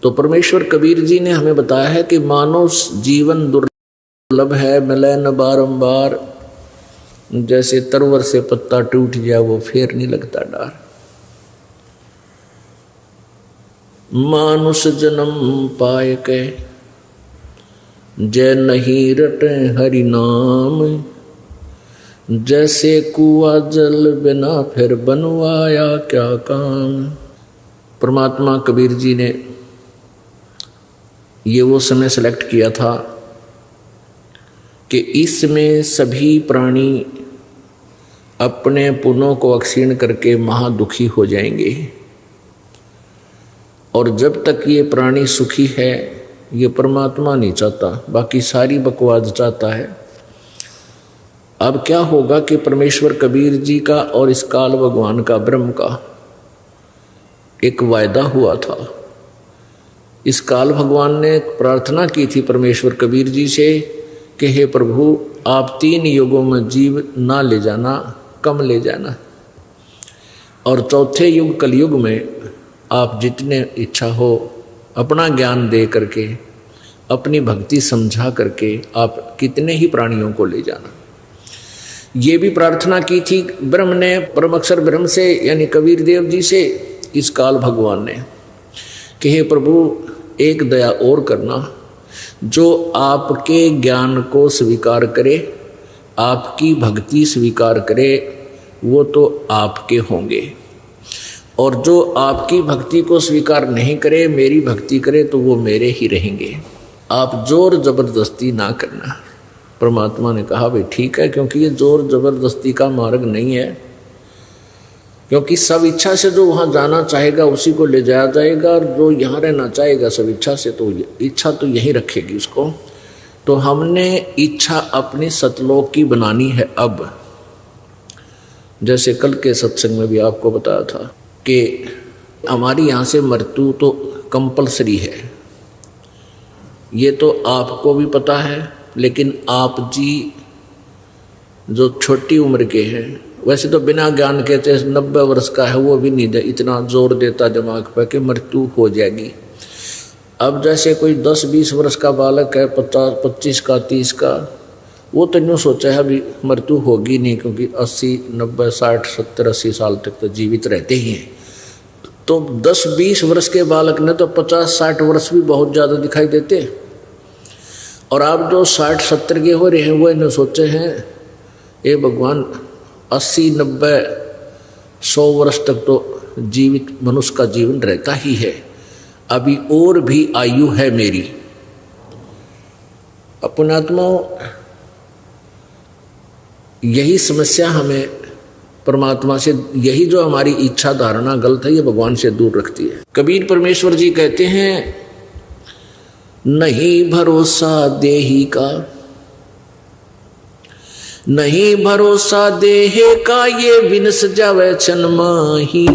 तो परमेश्वर कबीर जी ने हमें बताया है कि मानव जीवन दुर्लभ है, मिले न बारंबार, जैसे तरवर से पत्ता टूट जाए वो फिर नहीं लगता डार। मानुष जन्म पाए के जय नहीं रटे हरि नाम, जैसे कुआ जल बिना फिर बनवाया क्या काम। परमात्मा कबीर जी ने ये वो समय सेलेक्ट किया था कि इसमें सभी प्राणी अपने पुण्यों को अक्षीण करके महादुखी हो जाएंगे, और जब तक ये प्राणी सुखी है ये परमात्मा नहीं चाहता, बाकी सारी बकवास चाहता है। अब क्या होगा कि परमेश्वर कबीर जी का और इस काल भगवान का, ब्रह्म का एक वायदा हुआ था। इस काल भगवान ने प्रार्थना की थी परमेश्वर कबीर जी से कि हे प्रभु, आप 3 युगों में जीव ना ले जाना, कम ले जाना, और चौथे युग कलयुग में आप जितने इच्छा हो अपना ज्ञान दे करके, अपनी भक्ति समझा करके आप कितने ही प्राणियों को ले जाना। ये भी प्रार्थना की थी ब्रह्म ने, परम अक्षर ब्रह्म से, यानी कबीर देव जी से, इस काल भगवान ने कि हे प्रभु, एक दया और करना, जो आपके ज्ञान को स्वीकार करे, आपकी भक्ति स्वीकार करे, वो तो आपके होंगे, और जो आपकी भक्ति को स्वीकार नहीं करे, मेरी भक्ति करे, तो वो मेरे ही रहेंगे। आप जोर जबरदस्ती ना करना। परमात्मा ने कहा भाई ठीक है, क्योंकि ये जोर जबरदस्ती का मार्ग नहीं है, क्योंकि सब इच्छा से जो वहाँ जाना चाहेगा उसी को ले जाया जाएगा, और जो यहाँ रहना चाहेगा सब इच्छा से, तो इच्छा तो यहीं रखेगी उसको। तो हमने इच्छा अपनी सतलोक की बनानी है। अब जैसे कल के सत्संग में भी आपको बताया था कि हमारी यहाँ से मृत्यु तो कंपलसरी है, ये तो आपको भी पता है, लेकिन आप जी जो छोटी उम्र के हैं, वैसे तो बिना ज्ञान के 90 वर्ष का है, वो भी नहीं इतना जोर देता दिमाग पर कि मृत्यु हो जाएगी। अब जैसे कोई 10-20 वर्ष का बालक है, 50-25 का, 30 का, वो तो यूँ सोचा है अभी मृत्यु होगी नहीं, क्योंकि 80, 90, 60, 70, 80 साल तक तो जीवित रहते ही हैं। तो 10-20 वर्ष के बालक ने तो 50-60 वर्ष भी बहुत ज़्यादा दिखाई देते, और आप जो 60-70 के हो रहे हैं वो इन्हें सोचे हैं ये भगवान 80-90-100 वर्ष तक तो जीवित मनुष्य का जीवन रहता ही है, अभी और भी आयु है मेरी। अपनात्मा यही समस्या हमें परमात्मा से, यही जो हमारी इच्छा धारणा गलत है, ये भगवान से दूर रखती है। कबीर परमेश्वर जी कहते हैं नहीं भरोसा देही का, नहीं भरोसा देहे का, ये बिनस जावे छन माही,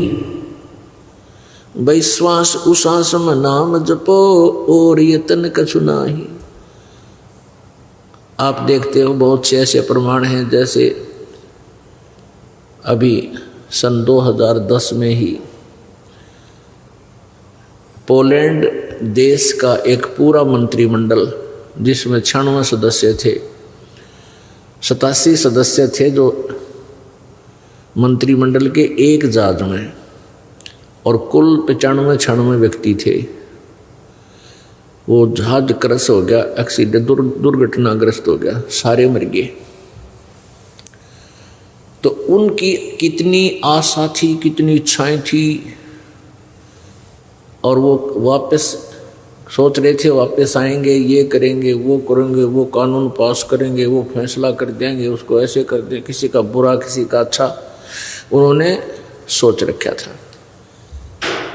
भाई श्वास उश्वास में नाम जपो और यतन कछु नाही। आप देखते हो बहुत से ऐसे प्रमाण हैं, जैसे अभी सन 2010 में ही पोलैंड देश का एक पूरा मंत्रिमंडल, जिसमें 96 सदस्य थे, 87 सदस्य थे जो मंत्रिमंडल के एक जहाज में, और कुल 95-96 व्यक्ति थे। वो जहाज क्रश हो गया, एक्सीडेंट, दुर्घटनाग्रस्त हो गया, सारे मर गए। तो उनकी कितनी आशा थी, कितनी इच्छाएं थी, और वो वापस सोच रहे थे वापस आएंगे, ये करेंगे, वो करेंगे, वो कानून पास करेंगे, वो फैसला कर देंगे, उसको ऐसे कर दें, किसी का बुरा किसी का अच्छा, उन्होंने सोच रखा था।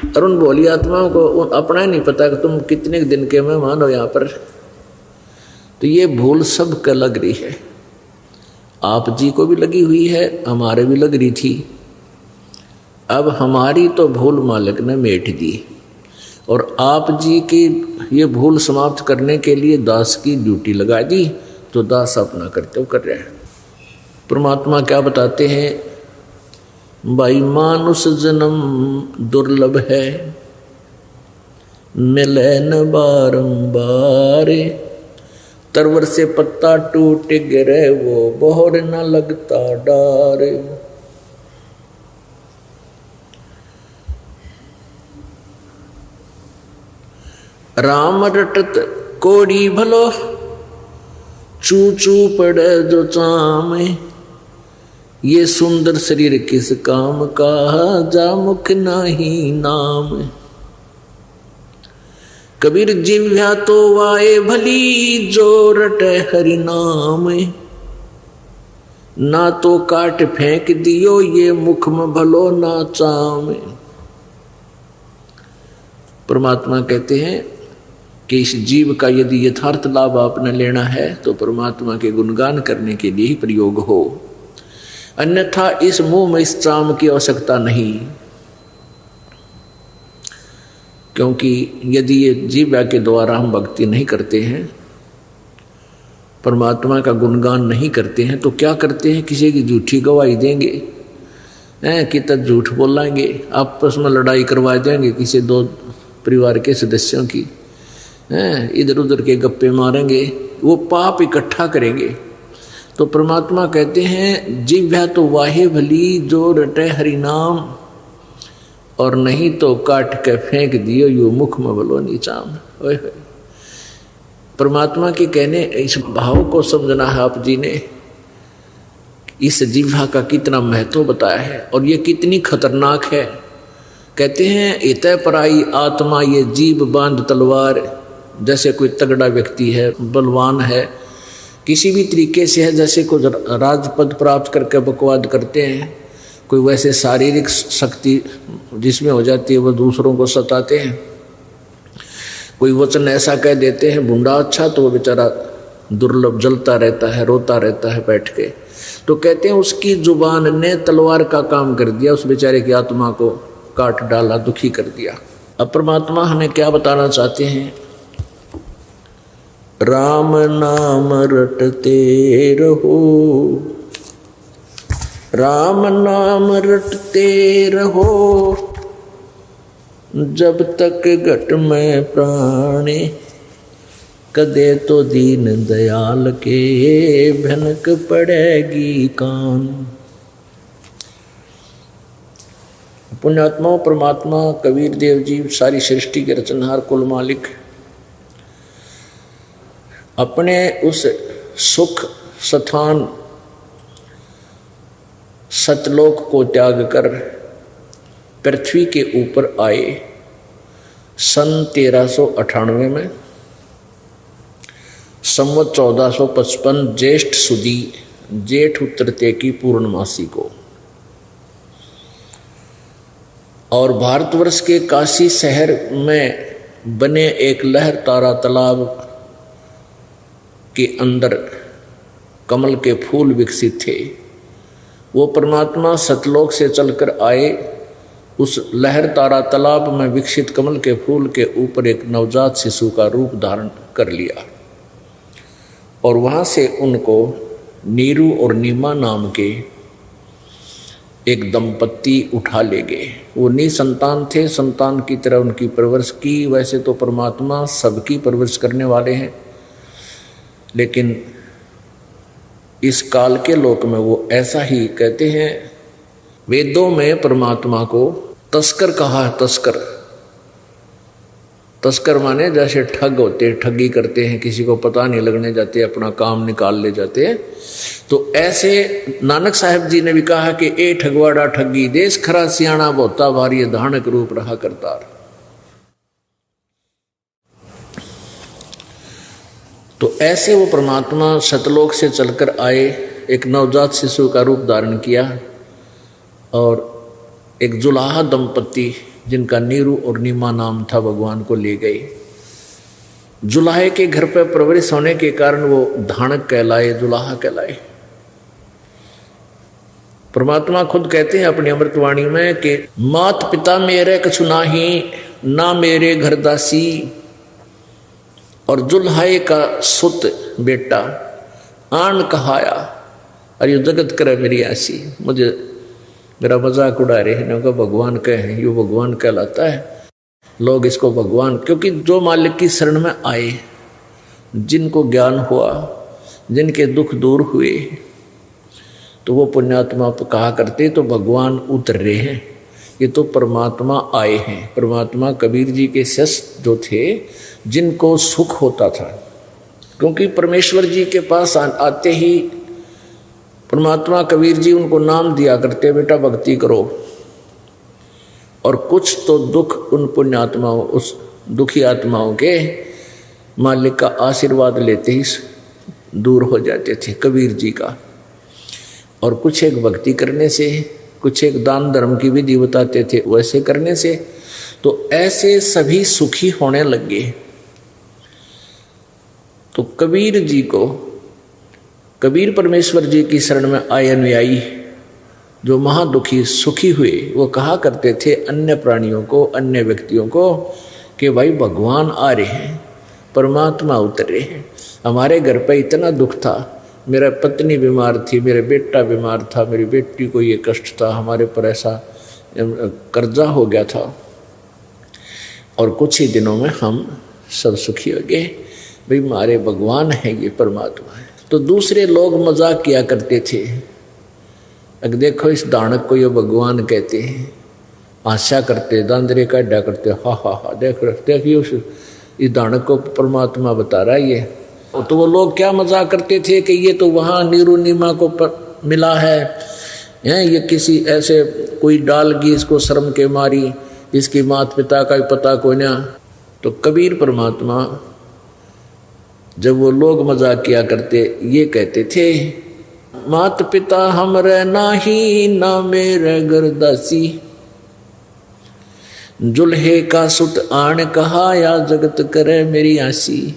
और उन भोली आत्माओं को अपना ही नहीं पता कि तुम कितने दिन के मेहमान हो यहाँ पर। तो ये भूल सबको लग रही है, आप जी को भी लगी हुई है, हमारे भी लग रही थी। अब हमारी तो भूल मालिक ने मेट दी, और आप जी की ये भूल समाप्त करने के लिए दास की ड्यूटी लगा दी, तो दास अपना कर्तव्य कर रहे हैं। परमात्मा क्या बताते हैं, भाई मानुष जन्म दुर्लभ है, मिले न बारंबार। तरवर से पत्ता टूट गिरे वो बोहर न लगता डार। राम रटत कोड़ी भलो चू चू पड़े जो चाम। ये सुंदर शरीर किस काम का जा मुख नाही नाम। कबीर जिव्या तो वाए भली जो रटे हरि नाम। ना तो काट फेंक दियो ये मुख में भलो ना चाम। परमात्मा कहते हैं कि इस जीव का यदि यथार्थ लाभ आपने लेना है तो परमात्मा के गुणगान करने के लिए ही प्रयोग हो, अन्यथा इस मुंह में इस चाम की आवश्यकता नहीं। क्योंकि यदि ये जीवा के द्वारा हम भक्ति नहीं करते हैं, परमात्मा का गुणगान नहीं करते हैं, तो क्या करते हैं? किसी की झूठी गवाही देंगे, कितना झूठ बोलेंगे, आपस में लड़ाई करवा देंगे किसी दो परिवार के सदस्यों की, इधर उधर के गप्पे मारेंगे, वो पाप इकट्ठा करेंगे। तो परमात्मा कहते हैं जिह्वा तो वाहे भली जो रटे हरि नाम, और नहीं तो काट के फेंक दियो यो मुख में भलो नीचाम। परमात्मा के कहने इस भाव को समझना है आप जी ने। इस जिह्वा का कितना महत्व बताया है और ये कितनी खतरनाक है। कहते हैं इतः पराई आत्मा ये जीभ बांध तलवार। जैसे कोई तगड़ा व्यक्ति है, बलवान है, किसी भी तरीके से है, जैसे कोई राजपद प्राप्त करके बकवाद करते हैं, कोई वैसे शारीरिक शक्ति जिसमें हो जाती है वो दूसरों को सताते हैं, कोई वचन ऐसा कह देते हैं बुंडा अच्छा, तो वो बेचारा दुर्लभ जलता रहता है, रोता रहता है बैठ के। तो कहते हैं उसकी जुबान ने तलवार का काम कर दिया, उस बेचारे की आत्मा को काट डाला, दुखी कर दिया। अब परमात्मा हमें क्या बताना चाहते हैं? राम नाम रटते रहो, राम नाम रटते रहो, जब तक घट में प्राणे, कदे तो दीन दयाल के भनक पड़ेगी कान। पुण्यात्मा परमात्मा कबीर देव जी सारी सृष्टि के रचनहार कुल मालिक अपने उस सुख स्थान सतलोक को त्याग कर पृथ्वी के ऊपर आए सन 1398 में, संवत 1455 ज्येष्ठ सुदी जेठ उतरते की पूर्णमासी को, और भारतवर्ष के काशी शहर में बने एक लहर तारा तालाब के अंदर कमल के फूल विकसित थे। वो परमात्मा सतलोक से चलकर आए, उस लहर तारा तालाब में विकसित कमल के फूल के ऊपर एक नवजात शिशु का रूप धारण कर लिया, और वहाँ से उनको नीरू और नीमा नाम के एक दंपत्ति उठा ले गए। वो निसंतान थे, संतान की तरह उनकी परवरिश की। वैसे तो परमात्मा सबकी परवरिश करने वाले हैं, लेकिन इस काल के लोक में वो ऐसा ही कहते हैं। वेदों में परमात्मा को तस्कर कहा है। तस्कर, तस्कर माने जैसे ठग होते, ठगी करते हैं, किसी को पता नहीं लगने जाते, अपना काम निकाल ले जाते हैं। तो ऐसे नानक साहब जी ने भी कहा कि ए ठगवाड़ा ठगी देश खरा सियाणा बहुता भारी धानक रूप रहा करतार। तो ऐसे वो परमात्मा सतलोक से चलकर आए, एक नवजात शिशु का रूप धारण किया, और एक जुलाहा दंपत्ति जिनका नीरू और नीमा नाम था भगवान को ले गए। जुलाहे के घर पर परवरिश होने के कारण वो धानक कहलाए, जुलाहा कहलाए। परमात्मा खुद कहते हैं अपनी अमृतवाणी में कि मात पिता मेरे कछु नाही, ना मेरे घर दासी, और जुल्हाए का सुत बेटा आन कहाया, अरे जगत करे मेरी ऐसी। मुझे मेरा मजाक उड़ा रहे हैं, भगवान कहे, यो भगवान कहलाता है। लोग इसको भगवान, क्योंकि जो मालिक की शरण में आए, जिनको ज्ञान हुआ, जिनके दुख दूर हुए, तो वो पुण्यात्मा कहा करते तो भगवान उतर रहे हैं, ये तो परमात्मा आए हैं। परमात्मा कबीर जी के शिष्य जो थे, जिनको सुख होता था, क्योंकि परमेश्वर जी के पास आते ही परमात्मा कबीर जी उनको नाम दिया करते, बेटा भक्ति करो। और कुछ तो दुख उन पुण्यात्माओं, उस दुखी आत्माओं के मालिक का आशीर्वाद लेते ही दूर हो जाते थे कबीर जी का। और कुछ एक भक्ति करने से, कुछ एक दान धर्म की विधि बताते थे, वैसे करने से तो ऐसे सभी सुखी होने लगे। तो कबीर जी को, कबीर परमेश्वर जी की शरण में आए अनुयायी जो महादुखी सुखी हुए, वो कहा करते थे अन्य प्राणियों को, अन्य व्यक्तियों को कि भाई भगवान आ रहे हैं, परमात्मा उतर रहे हैं। हमारे घर पे इतना दुख था, मेरा पत्नी बीमार थी, मेरा बेटा बीमार था, मेरी बेटी को ये कष्ट था, हमारे पर ऐसा कर्जा हो गया था, और कुछ ही दिनों में हम सब सुखी हो गए। भाई हमारे भगवान है, ये परमात्मा है। तो दूसरे लोग मजाक किया करते थे, अगर देखो इस दानक को ये भगवान कहते हैं, आशा करते, दांदरे काटा करते, हा हा हा, देखिए उस इस दानक को परमात्मा बता रहा है ये। तो वो लोग क्या मजाक करते थे कि ये तो वहाँ नीरू नीमा को मिला है, ये किसी ऐसे कोई डाल गई इसको शर्म के मारी, इसकी माता पिता का भी पता कोई ना। तो कबीर परमात्मा जब वो लोग मजाक किया करते, ये कहते थे, मात पिता हमरे नाही, ना मेरे गरदासी, जुल्हे का सुत आण कहा, या जगत करे मेरी आसी।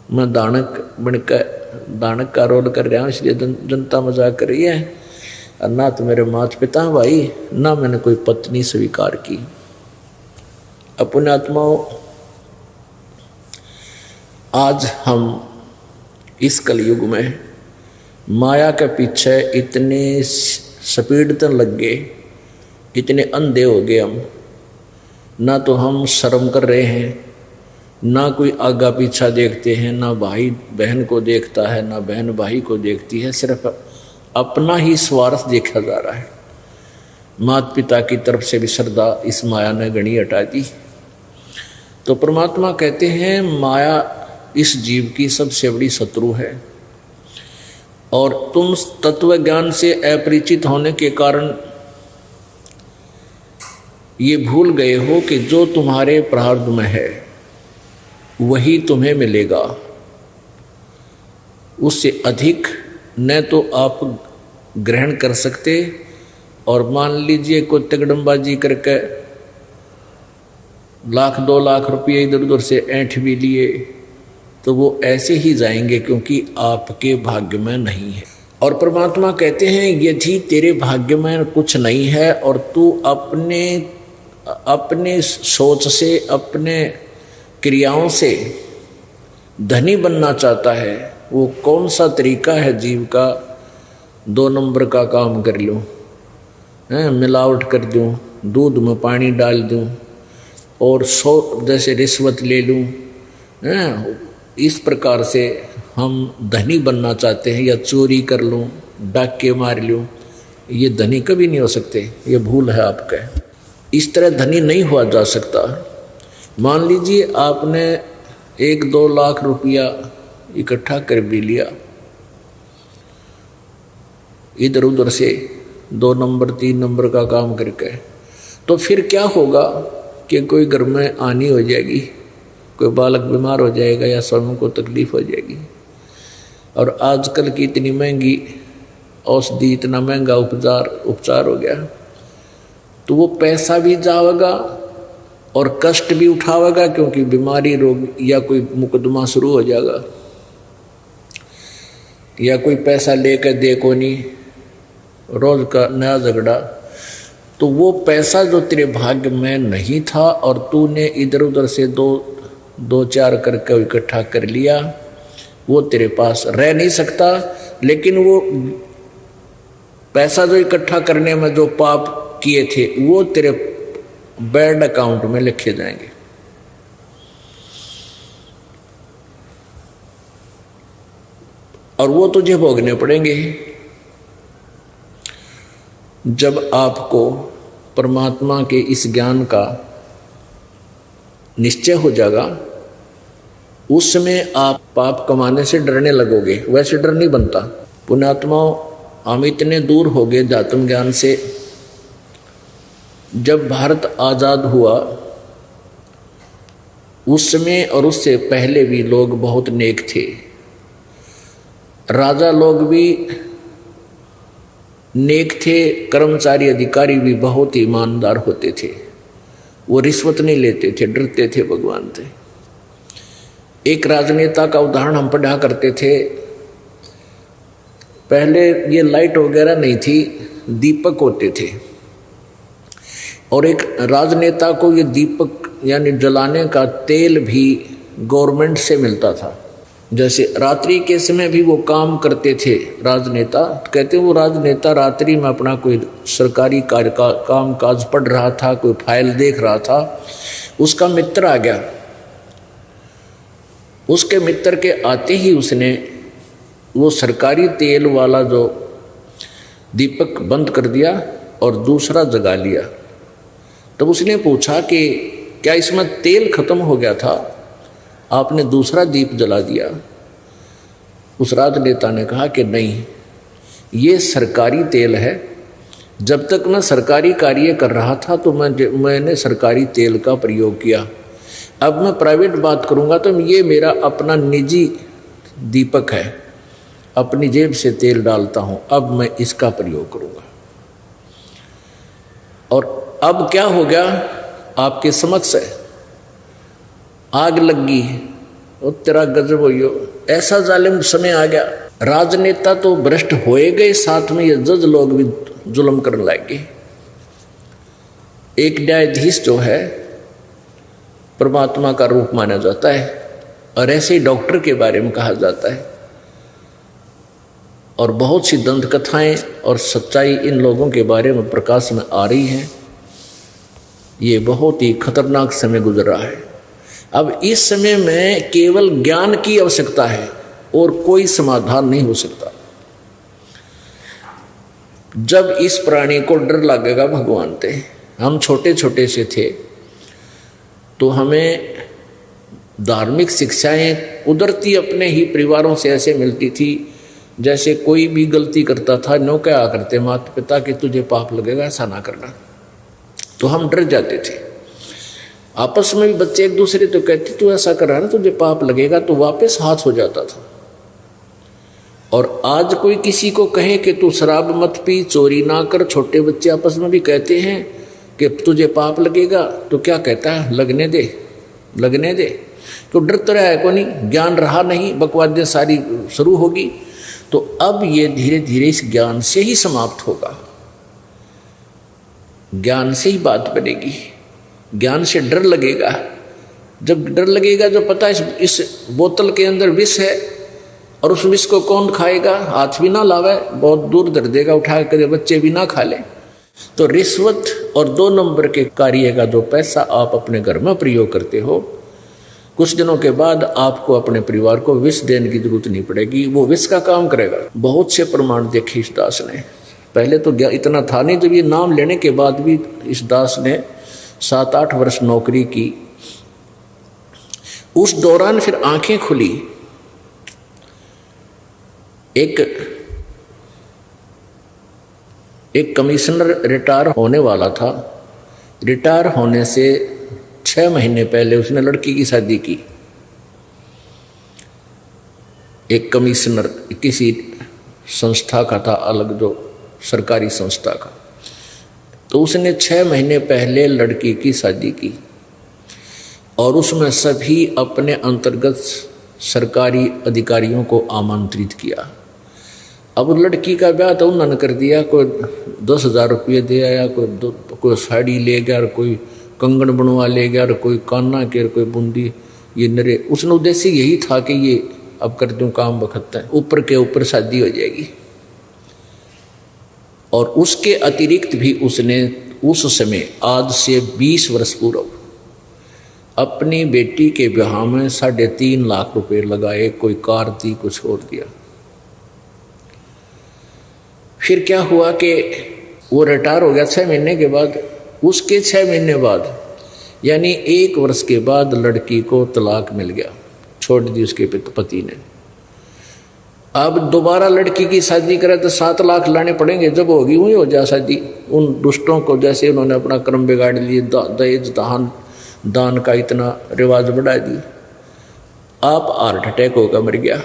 मैं दानक बनकर दानक का रोल कर रहा हूँ, इसलिए जनता मजाक कर रही है, और ना तो मेरे माता पिता भाई, ना मैंने कोई पत्नी स्वीकार की। अपने आत्माओं, आज हम इस कलयुग में माया के पीछे इतने स्पीडतन लग गए, इतने अंधे हो गए हम, ना तो हम शर्म कर रहे हैं, ना कोई आगा पीछा देखते हैं, ना भाई बहन को देखता है, ना बहन भाई को देखती है, सिर्फ अपना ही स्वार्थ देखा जा रहा है। माता पिता की तरफ से भी श्रद्धा इस माया ने गणी हटा दी। तो परमात्मा कहते हैं माया इस जीव की सबसे बड़ी शत्रु है, और तुम तत्व ज्ञान से अपरिचित होने के कारण ये भूल गए हो कि जो तुम्हारे प्रारब्ध में है वही तुम्हें मिलेगा, उससे अधिक न तो आप ग्रहण कर सकते। और मान लीजिए कोई तगड़मबाजी करके 1,00,000 2 लाख रुपये इधर उधर से ऐंठ भी लिए, तो वो ऐसे ही जाएंगे, क्योंकि आपके भाग्य में नहीं है। और परमात्मा कहते हैं यदि तेरे भाग्य में कुछ नहीं है और तू अपने सोच से, अपने क्रियाओं से धनी बनना चाहता है, वो कौन सा तरीका है जीव का? 2 नंबर का काम कर लूँ, मिलावट कर दूँ, दूध में पानी डाल दूँ, और जैसे रिश्वत ले लूँ, इस प्रकार से हम धनी बनना चाहते हैं, या चोरी कर लूँ, डाके मार लूँ। ये धनी कभी नहीं हो सकते, ये भूल है आपका। इस तरह धनी नहीं हुआ जा सकता। मान लीजिए आपने 1-2 लाख रुपया इकट्ठा कर भी लिया, इधर उधर से 2 नंबर 3 नंबर का काम करके, तो फिर क्या होगा कि कोई घर में आनी हो जाएगी, कोई बालक बीमार हो जाएगा, या स्वयं को तकलीफ हो जाएगी। और आजकल की इतनी महंगी औषधि, इतना महंगा उपचार हो गया, तो वो पैसा भी जाएगा और कष्ट भी उठावेगा, क्योंकि बीमारी रोग या कोई मुकदमा शुरू हो जाएगा, या कोई पैसा लेकर दे को नहीं, रोज का नया झगड़ा। तो वो पैसा जो तेरे भाग्य में नहीं था और तूने इधर उधर से 2-4 करके इकट्ठा कर लिया, वो तेरे पास रह नहीं सकता। लेकिन वो पैसा जो इकट्ठा करने में जो पाप किए थे, वो तेरे बैड अकाउंट में लिखे जाएंगे। और वो तुझे भोगने पड़ेंगे। जब आपको परमात्मा के इस ज्ञान का निश्चय हो जाएगा, उस समय आप पाप कमाने से डरने लगोगे। वैसे डर नहीं बनता। पुण्यात्माओं, हम इतने दूर हो गए जातम ज्ञान से। जब भारत आज़ाद हुआ उस समय और उससे पहले भी लोग बहुत नेक थे। राजा लोग भी नेक थे, कर्मचारी अधिकारी भी बहुत ईमानदार होते थे। वो रिश्वत नहीं लेते थे, डरते थे भगवान से। एक राजनेता का उदाहरण हम पढ़ा करते थे। पहले ये लाइट वगैरह नहीं थी, दीपक होते थे। और एक राजनेता को ये दीपक यानी जलाने का तेल भी गवर्नमेंट से मिलता था। जैसे रात्रि के समय भी वो काम करते थे राजनेता। तो कहते वो राजनेता रात्रि में अपना कोई सरकारी कार्य का काम काज पढ़ रहा था, कोई फाइल देख रहा था। उसका मित्र आ गया। उसके मित्र के आते ही उसने वो सरकारी तेल वाला जो दीपक बंद कर दिया और दूसरा जगा लिया। तब उसने पूछा कि क्या इसमें तेल खत्म हो गया था, आपने दूसरा दीप जला दिया? उस राजनेता ने कहा कि नहीं, ये सरकारी तेल है। जब तक मैं सरकारी कार्य कर रहा था तो मैंने सरकारी तेल का प्रयोग किया। अब मैं प्राइवेट बात करूंगा तो ये मेरा अपना निजी दीपक है, अपनी जेब से तेल डालता हूं, अब मैं इसका प्रयोग करूंगा। और अब क्या हो गया, आपके समक्ष है, आग लगी और तेरा गजब होइयो। ऐसा जालिम समय आ गया। राजनेता तो भ्रष्ट होए गए, साथ में ये जज लोग भी जुल्म करने लगे। एक न्यायाधीश जो है परमात्मा का रूप माना जाता है, और ऐसे ही डॉक्टर के बारे में कहा जाता है। और बहुत सी दंत कथाएं और सच्चाई इन लोगों के बारे में प्रकाश में आ रही हैं। ये बहुत ही खतरनाक समय गुजर रहा है। अब इस समय में केवल ज्ञान की आवश्यकता है और कोई समाधान नहीं हो सकता। जब इस प्राणी को डर लगेगा भगवान से, हम छोटे छोटे से थे तो हमें धार्मिक शिक्षाएं कुदरती अपने ही परिवारों से ऐसे मिलती थी, जैसे कोई भी गलती करता था नो क्या करते माता पिता कि तुझे पाप लगेगा, ऐसा ना करना। तो हम डर जाते थे। आपस में भी बच्चे एक दूसरे तो कहते तू ऐसा कर रहा है ना तुझे पाप लगेगा, तो वापस हाथ हो जाता था। और आज कोई किसी को कहे कि तू शराब मत पी, चोरी ना कर, छोटे बच्चे आपस में भी कहते हैं कि तुझे पाप लगेगा, तो क्या कहता है, लगने दे लगने दे। तो डर तो रहा है को नहीं, ज्ञान रहा नहीं, बकवादें सारी शुरू होगी। तो अब ये धीरे धीरे इस ज्ञान से ही समाप्त होगा। ज्ञान से ही बात बनेगी। ज्ञान से डर लगेगा। जब डर लगेगा, जो पता इस बोतल के अंदर विष है और उस विष को कौन खाएगा, हाथ भी ना लावे, बहुत दूर दर देगा उठा कर, बच्चे भी ना खा ले। तो रिश्वत और 2 नंबर के कार्य का जो पैसा आप अपने घर में प्रयोग करते हो, कुछ दिनों के बाद आपको अपने परिवार को विष देने की जरूरत नहीं पड़ेगी, वो विष का काम करेगा। बहुत से प्रमाण देखे इस दास ने। पहले तो इतना था नहीं, जब ये नाम लेने के बाद भी इस दास ने 7-8 वर्ष नौकरी की। उस दौरान फिर आंखें खुली। एक कमिश्नर रिटायर होने वाला था। रिटायर होने से 6 महीने पहले उसने लड़की की शादी की। एक कमिश्नर किसी संस्था का था, अलग जो सरकारी संस्था का। तो उसने 6 महीने पहले लड़की की शादी की और उसमें सभी अपने अंतर्गत सरकारी अधिकारियों को आमंत्रित किया। अब लड़की का ब्याह तो उन्होंने कर दिया। कोई 10,000 रुपये दे आया, कोई साड़ी ले गया, कोई कंगन बनवा ले गया, कोई काना के, कोई बूंदी, ये नरे। उसने उद्देश्य यही था कि ये अब कर दूं काम बखत है, ऊपर के ऊपर शादी हो जाएगी। और उसके अतिरिक्त भी उसने उस समय आज से 20 वर्ष पूर्व अपनी बेटी के ब्याह में 3.5 लाख रुपए लगाए, कोई कार दी, कुछ और दिया। फिर क्या हुआ कि वो रिटायर हो गया 6 महीने के बाद। उसके 6 महीने बाद यानी 1 वर्ष के बाद लड़की को तलाक मिल गया, छोड़ दी उसके पति ने। अब दोबारा लड़की की शादी करे तो 7 लाख लाने पड़ेंगे, जब होगी वही हो जाए शादी। उन दुष्टों को जैसे उन्होंने अपना कर्म बिगाड़ लिए, दहेज दान का इतना रिवाज बढ़ा दी। आप हार्ट अटैक होकर मर गया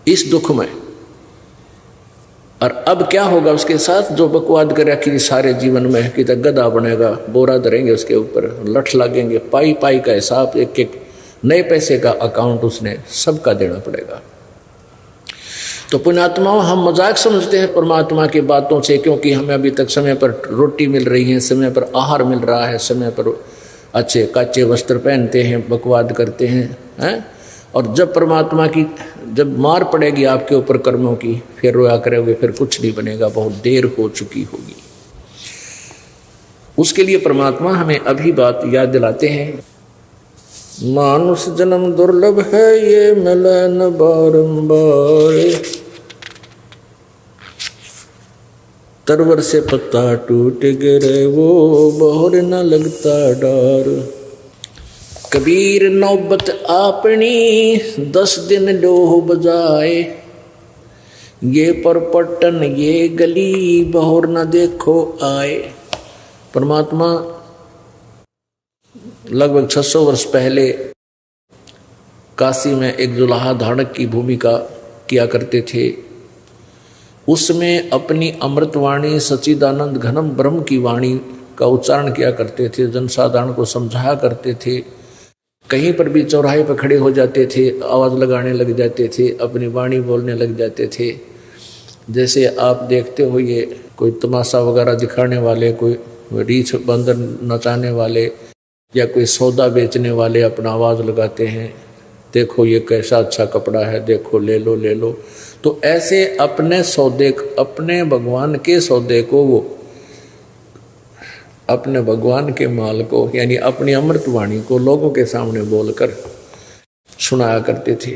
इस दुख में। और अब क्या होगा उसके साथ, जो बकवाद कर रखी सारे जीवन में कि गधा बनेगा, बोरा धरेंगे उसके ऊपर, लठ लगेंगे, पाई पाई का हिसाब, एक एक नए पैसे का अकाउंट उसने सबका देना पड़ेगा। तो पुण्यात्माओं, हम मजाक समझते हैं परमात्मा की बातों से, क्योंकि हमें अभी तक समय पर रोटी मिल रही है, समय पर आहार मिल रहा है, समय पर अच्छे काचे वस्त्र पहनते हैं, बकवाद करते हैं। और जब परमात्मा की जब मार पड़ेगी आपके ऊपर कर्मों की, फिर रोया करोगे, फिर कुछ नहीं बनेगा, बहुत देर हो चुकी होगी। उसके लिए परमात्मा हमें अभी बात याद दिलाते हैं। मानुष जन्म दुर्लभ है, ये मिले न बारंबार, तरवर से पत्ता टूट गिरे वो बहुर न लगता डार। कबीर नौबत आपनी 10 दिन डोह बजाए, ये परपटन ये गली बहुर न देखो आए। परमात्मा लगभग 600 वर्ष पहले काशी में एक जुलाहा धाड़क की भूमिका किया करते थे। उसमें अपनी अमृतवाणी सच्चिदानंद घनम ब्रह्म की वाणी का उच्चारण किया करते थे, जनसाधारण को समझाया करते थे। कहीं पर भी चौराहे पर खड़े हो जाते थे, आवाज़ लगाने लग जाते थे, अपनी वाणी बोलने लग जाते थे। जैसे आप देखते हो ये कोई तमाशा वगैरह दिखाने वाले, कोई रीछ बंदर नचाने वाले या कोई सौदा बेचने वाले अपना आवाज़ लगाते हैं, देखो ये कैसा अच्छा कपड़ा है, देखो ले लो ले लो। तो ऐसे अपने सौदे, अपने भगवान के सौदे को वो अपने भगवान के माल को यानी अपनी अमृतवाणी को लोगों के सामने बोलकर सुनाया करते थे।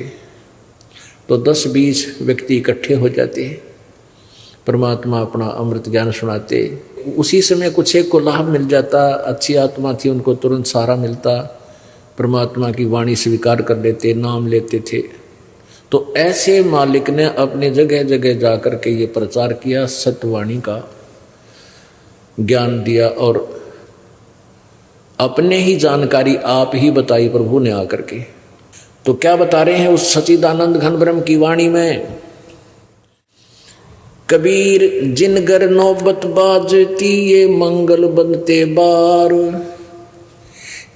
तो 10-20 व्यक्ति इकट्ठे हो जाते, परमात्मा अपना अमृत ज्ञान सुनाते। उसी समय कुछ एक को लाभ मिल जाता, अच्छी आत्मा थी, उनको तुरंत सहारा मिलता, परमात्मा की वाणी स्वीकार कर लेते, नाम लेते थे। तो ऐसे मालिक ने अपने जगह जगह जा कर के ये प्रचार किया, सत्यवाणी का ज्ञान दिया और अपने ही जानकारी आप ही बताई प्रभु ने आकर के। तो क्या बता रहे हैं उस सच्चिदानंद घन ब्रह्म की वाणी में? कबीर जिनगर नौबत बाजती ये मंगल बनते बार,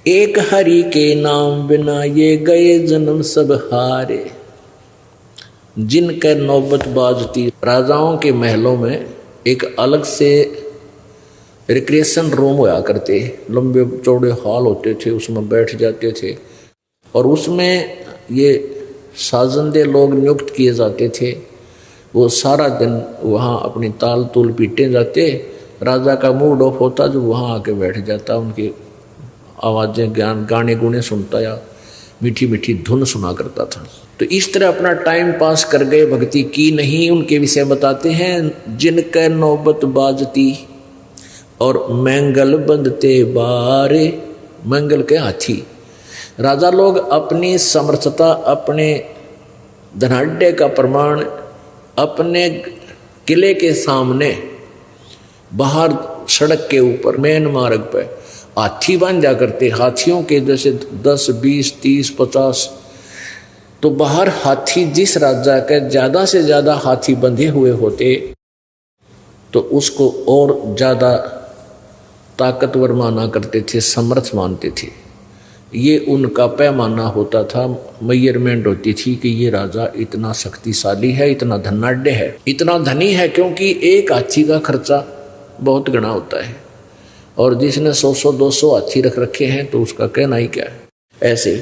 एक हरि के नाम बिना ये गए जन्म सब हारे। जिनकर नौबत बाजती, राजाओं के महलों में एक अलग से रिक्रिएशन रूम होया करते, लंबे चौड़े हॉल होते थे, उसमें बैठ जाते थे और उसमें ये साजंदे लोग नियुक्त किए जाते थे। वो सारा दिन वहाँ अपनी ताल तुल पीटे जाते, राजा का मूड ऑफ होता जो वहाँ आके बैठ जाता, उनकी आवाज़ें गाने गुने सुनता या मीठी मीठी धुन सुना करता था। तो इस तरह अपना टाइम पास कर गए, भक्ति की नहीं। उनके विषय बताते हैं, जिनके नौबत बाजती और मंगल बंधते बारे। मंगल के हाथी, राजा लोग अपनी समर्थता, अपने धनाढ़ का प्रमाण अपने किले के सामने बाहर सड़क के ऊपर मेन मार्ग पर हाथी बांध जा करते, हाथियों के जैसे 10, 20, 30, 50। तो बाहर हाथी, जिस राजा के ज़्यादा से ज़्यादा हाथी बंधे हुए होते तो उसको और ज़्यादा ताकतवर माना करते थे, समर्थ मानते थे। ये उनका पैमाना होता था, मेजरमेंट होती थी कि ये राजा इतना शक्तिशाली है, इतना धनाढ़ है, इतना धनी है, क्योंकि एक हाथी का खर्चा बहुत गणा होता है और जिसने 100-200 हाथी रख रखे हैं तो उसका कहना ही क्या है। ऐसे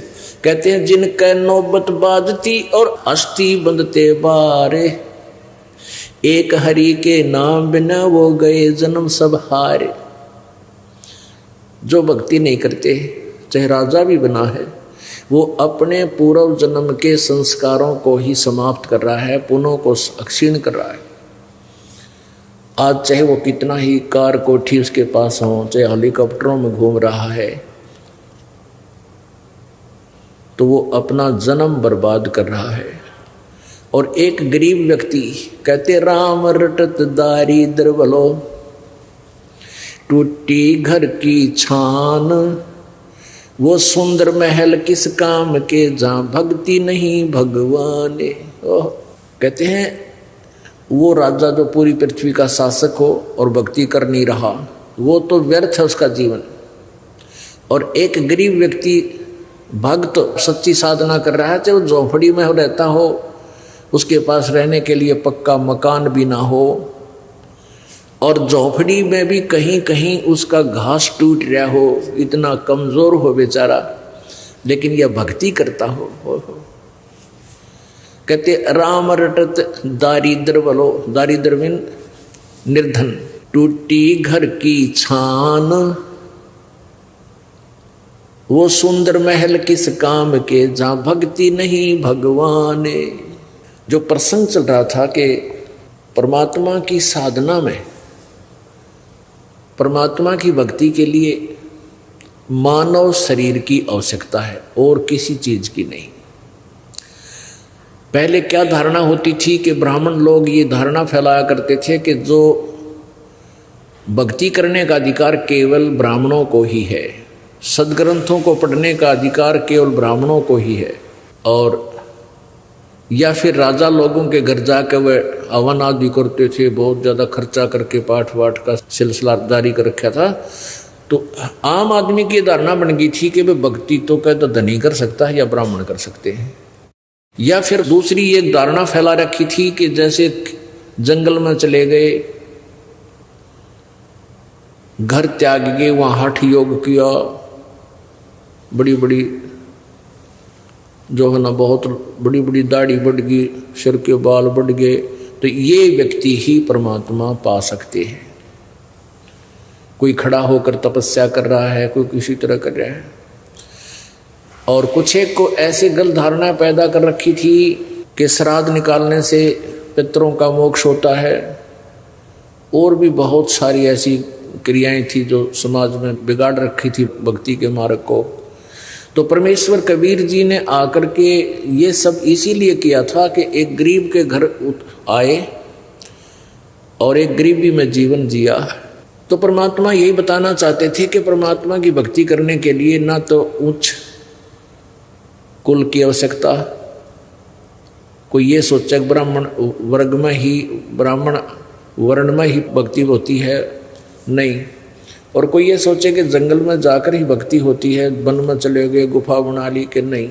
कहते हैं, जिनके नौबत बाजती और अस्थि बंधते बारे, एक हरि के नाम बिना वो गए जन्म सब हारे। जो भक्ति नहीं करते, चाहे राजा भी बना है, वो अपने पूर्व जन्म के संस्कारों को ही समाप्त कर रहा है, पुनः को क्षीण कर रहा है। आज चाहे वो कितना ही कार कोठी उसके पास हो, चाहे हेलीकॉप्टरों में घूम रहा है, तो वो अपना जन्म बर्बाद कर रहा है। और एक गरीब व्यक्ति, कहते राम रटत दारिद्र भलो, टूटी घर की छान, वो सुंदर महल किस काम के, जहाँ भक्ति नहीं भगवान। कहते हैं वो राजा जो पूरी पृथ्वी का शासक हो और भक्ति कर नहीं रहा, वो तो व्यर्थ है उसका जीवन। और एक गरीब व्यक्ति भक्त सच्ची साधना कर रहा है, चाहे वो झोपड़ी में रहता हो, उसके पास रहने के लिए पक्का मकान भी ना हो, और झोपड़ी में भी कहीं कहीं उसका घास टूट रहा हो, इतना कमजोर हो बेचारा, लेकिन यह भक्ति करता हो। कहते राम रटत दारिद्र भलो, दारिद्र में निर्धन, टूटी घर की छान, वो सुंदर महल किस काम के, जहाँ भक्ति नहीं भगवान। जो प्रसंग चल रहा था कि परमात्मा की साधना में, परमात्मा की भक्ति के लिए मानव शरीर की आवश्यकता है और किसी चीज की नहीं। पहले क्या धारणा होती थी कि ब्राह्मण लोग ये धारणा फैलाया करते थे कि जो भक्ति करने का अधिकार केवल ब्राह्मणों को ही है, सदग्रंथों को पढ़ने का अधिकार केवल ब्राह्मणों को ही है, और या फिर राजा लोगों के घर जाकर वह हवन आदि करते थे, बहुत ज़्यादा खर्चा करके पाठ वाठ का सिलसिला जारी कर रखा था। तो आम आदमी की धारणा बन गई थी कि वह भक्ति तो कहता धनी कर सकता है या ब्राह्मण कर सकते हैं। या फिर दूसरी एक धारणा फैला रखी थी कि जैसे जंगल में चले गए, घर त्याग गए, वहाँ हठ योग किया, बड़ी बड़ी जो है ना बहुत बड़ी बड़ी दाढ़ी बढ़ गई, सिर के बाल बढ़ गए, तो ये व्यक्ति ही परमात्मा पा सकते हैं। कोई खड़ा होकर तपस्या कर रहा है, कोई किसी तरह कर रहा है। और कुछ एक को ऐसी गलत धारणा पैदा कर रखी थी कि श्राद्ध निकालने से पितरों का मोक्ष होता है, और भी बहुत सारी ऐसी क्रियाएं थी जो समाज में बिगाड़ रखी थी भक्ति के मार्ग को। तो परमेश्वर कबीर जी ने आकर के ये सब इसीलिए किया था कि एक गरीब के घर आए और एक गरीबी में जीवन जिया। तो परमात्मा यही बताना चाहते थे कि परमात्मा की भक्ति करने के लिए ना तो उच्च कुल की आवश्यकता, कोई ये सोचे ब्राह्मण वर्ग में ही, ब्राह्मण वर्ण में ही भक्ति होती है, नहीं। और कोई ये सोचे कि जंगल में जाकर ही भक्ति होती है, वन में चले गए, गुफा बना ली, कि नहीं।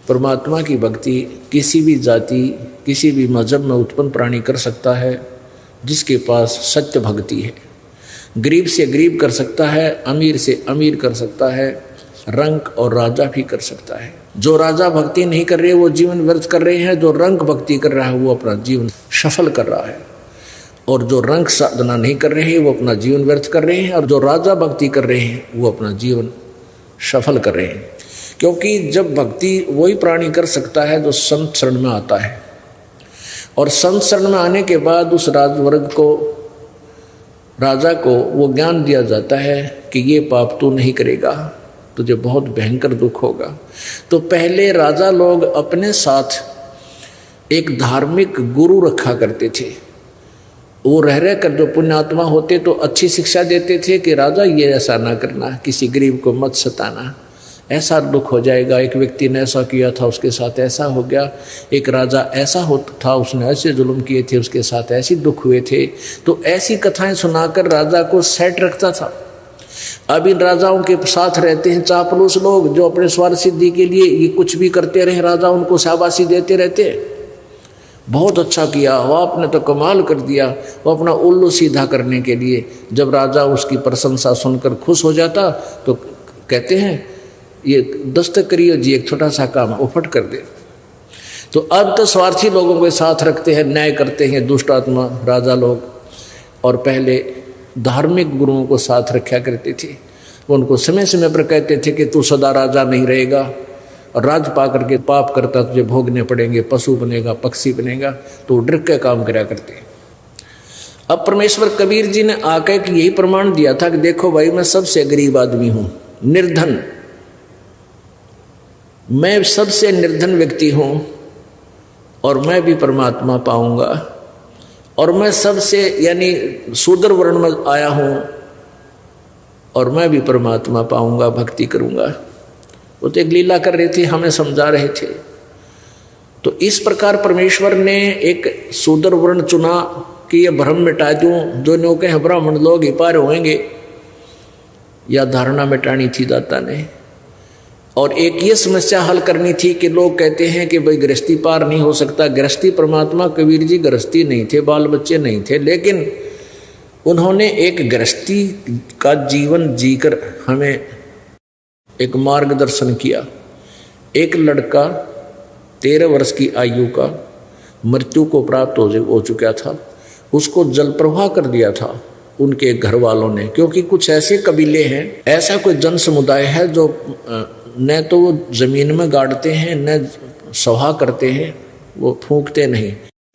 परमात्मा की भक्ति किसी भी जाति, किसी भी मजहब में उत्पन्न प्राणी कर सकता है जिसके पास सत्य भक्ति है। गरीब से गरीब कर सकता है, अमीर से अमीर कर सकता है, रंक और राजा भी कर सकता है। जो राजा भक्ति नहीं कर रहे वो जीवन व्यर्थ कर रहे हैं, जो रंक भक्ति कर रहा है वो अपना जीवन सफल कर रहा है, और जो रंक साधना नहीं कर रहे हैं वो अपना जीवन व्यर्थ कर रहे हैं, और जो राजा भक्ति कर रहे हैं वो अपना जीवन सफल कर रहे हैं। क्योंकि जब भक्ति वही प्राणी कर सकता है जो संत शरण में आता है, और संत शरण में आने के बाद उस राजवर्ग को, राजा को वो ज्ञान दिया जाता है कि ये पाप तू नहीं करेगा, तुझे बहुत भयंकर दुख होगा। तो पहले राजा लोग अपने साथ एक धार्मिक गुरु रखा करते थे। वो रह कर जो पुण्यात्मा होते तो अच्छी शिक्षा देते थे कि राजा ये ऐसा ना करना, किसी गरीब को मत सताना, ऐसा दुख हो जाएगा। एक व्यक्ति ने ऐसा किया था, उसके साथ ऐसा हो गया। एक राजा ऐसा होता था, उसने ऐसे जुल्म किए थे, उसके साथ ऐसे दुख हुए थे। तो ऐसी कथाएं सुनाकर राजा को सेट रखता था। अब इन राजाओं के साथ रहते हैं चापलूस लोग जो अपने स्वार्थ सिद्धि के लिए ये कुछ भी करते रहे, राजा उनको शाबाशी देते रहते, बहुत अच्छा किया, वो आपने तो कमाल कर दिया। वो अपना उल्लू सीधा करने के लिए जब राजा उसकी प्रशंसा सुनकर खुश हो जाता तो कहते हैं ये दस्तक करिए जी, एक छोटा सा काम वो फट कर दे। तो अब तो स्वार्थी लोगों के साथ रखते हैं, न्याय करते हैं दुष्ट आत्मा राजा लोग, और पहले धार्मिक गुरुओं को साथ रखा करते थे। वो उनको समय समय पर कहते थे कि तू सदा राजा नहीं रहेगा, और राज पा करके पाप करता तुझे भोगने पड़ेंगे, पशु बनेगा, पक्षी बनेगा। तो डर के काम करा करते। अब परमेश्वर कबीर जी ने आकर के यही प्रमाण दिया था कि देखो भाई, मैं सबसे गरीब आदमी हूं, निर्धन, मैं सबसे निर्धन व्यक्ति हूं, और मैं भी परमात्मा पाऊंगा, और मैं सबसे यानी शूद्र वर्ण में आया हूं, और मैं भी परमात्मा पाऊंगा, भक्ति करूंगा। वो तो एक लीला कर रहे थे, हमें समझा रहे थे। तो इस प्रकार परमेश्वर ने एक शूद्र वर्ण चुना कि ये भ्रम मिटा दूं, जो नौके हैं ब्राह्मण लोग ही पार होंगे, या धारणा मिटानी थी दाता ने। और एक ये समस्या हल करनी थी कि लोग कहते हैं कि भाई गृहस्थी पार नहीं हो सकता। गृहस्थी परमात्मा कबीर जी गृहस्थी नहीं थे, बाल बच्चे नहीं थे, लेकिन उन्होंने एक गृहस्थी का जीवन जीकर हमें एक मार्गदर्शन किया। एक लड़का 13 वर्ष की आयु का मृत्यु को प्राप्त हो चुका था, उसको जल प्रवाह कर दिया था उनके घर वालों ने। क्योंकि कुछ ऐसे कबीले हैं, ऐसा कोई जन समुदाय है जो न तो वो जमीन में गाड़ते हैं, न सहा करते हैं, वो फूंकते नहीं,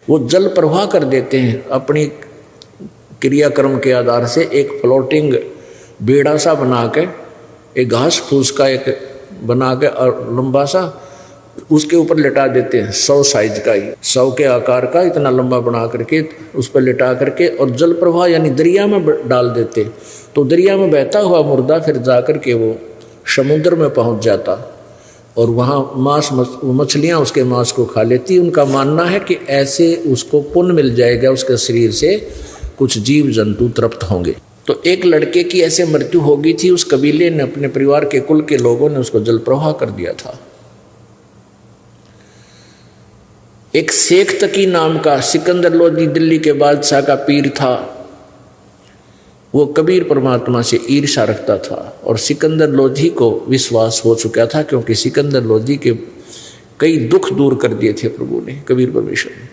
वो जल प्रवाह कर देते हैं। अपनी क्रियाक्रम के आधार से एक फ्लोटिंग बेड़ा सा बना के, एक घास फूस का एक बना के और लंबा सा उसके ऊपर लिटा देते हैं, 100 साइज का ही, 100 के आकार का इतना लंबा बना करके उस पर लिटा करके, और जल प्रवाह यानी दरिया में डाल देते। तो दरिया में बहता हुआ मुर्दा फिर जाकर के वो समुद्र में पहुंच जाता, और वहाँ मछलियाँ उसके मांस को खा लेती। उनका मानना है कि ऐसे उसको पुण्य मिल जाएगा, उसके शरीर से कुछ जीव जंतु तृप्त होंगे। तो एक लड़के की ऐसे मृत्यु हो गई थी, उस कबीले ने, अपने परिवार के कुल के लोगों ने उसको जल प्रवाह कर दिया था। एक शेख तकी नाम का सिकंदर लोधी दिल्ली के बादशाह का पीर था, वो कबीर परमात्मा से ईर्ष्या रखता था, और सिकंदर लोधी को विश्वास हो चुका था, क्योंकि सिकंदर लोधी के कई दुख दूर कर दिए थे प्रभु ने, कबीर परमेश्वर ने।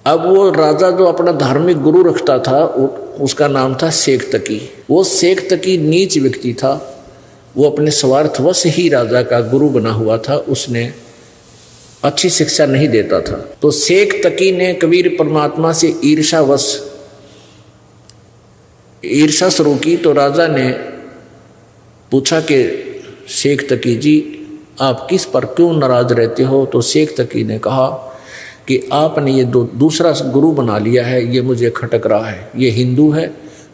अब वो राजा जो अपना धार्मिक गुरु रखता था, उसका नाम था शेख तकी। वो शेख तकी नीच व्यक्ति था, वो अपने स्वार्थवश ही राजा का गुरु बना हुआ था, उसने अच्छी शिक्षा नहीं देता था। तो शेख तकी ने कबीर परमात्मा से ईर्षा शुरू की। तो राजा ने पूछा कि शेख तकी जी, आप किस पर क्यों नाराज रहते हो? तो शेख तकी ने कहा कि आपने ये दूसरा गुरु बना लिया है, ये मुझे खटक रहा है। ये हिंदू है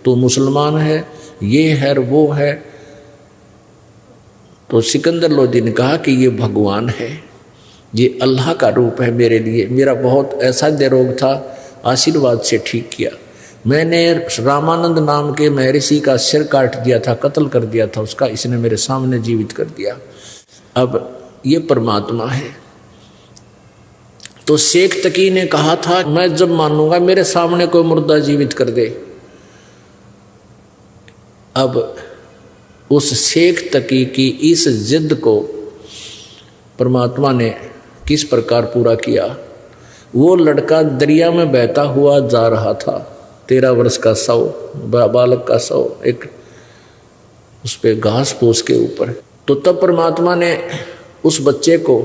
तो मुसलमान है, ये है वो है। तो सिकंदर लोधी ने कहा कि ये भगवान है, ये अल्लाह का रूप है मेरे लिए। मेरा बहुत असाध्य रोग था, आशीर्वाद से ठीक किया। मैंने रामानंद नाम के महर्षि का सिर काट दिया था, कत्ल कर दिया था उसका, इसने मेरे सामने जीवित कर दिया। अब ये परमात्मा है। तो शेख तकी ने कहा था, मैं जब मानूंगा मेरे सामने कोई मुर्दा जीवित कर दे। अब उस शेख तकी की इस जिद को परमात्मा ने किस प्रकार पूरा किया। वो लड़का दरिया में बहता हुआ जा रहा था, 13 वर्ष का बालक का शव एक उस पे घास फूस के ऊपर। तो तब परमात्मा ने उस बच्चे को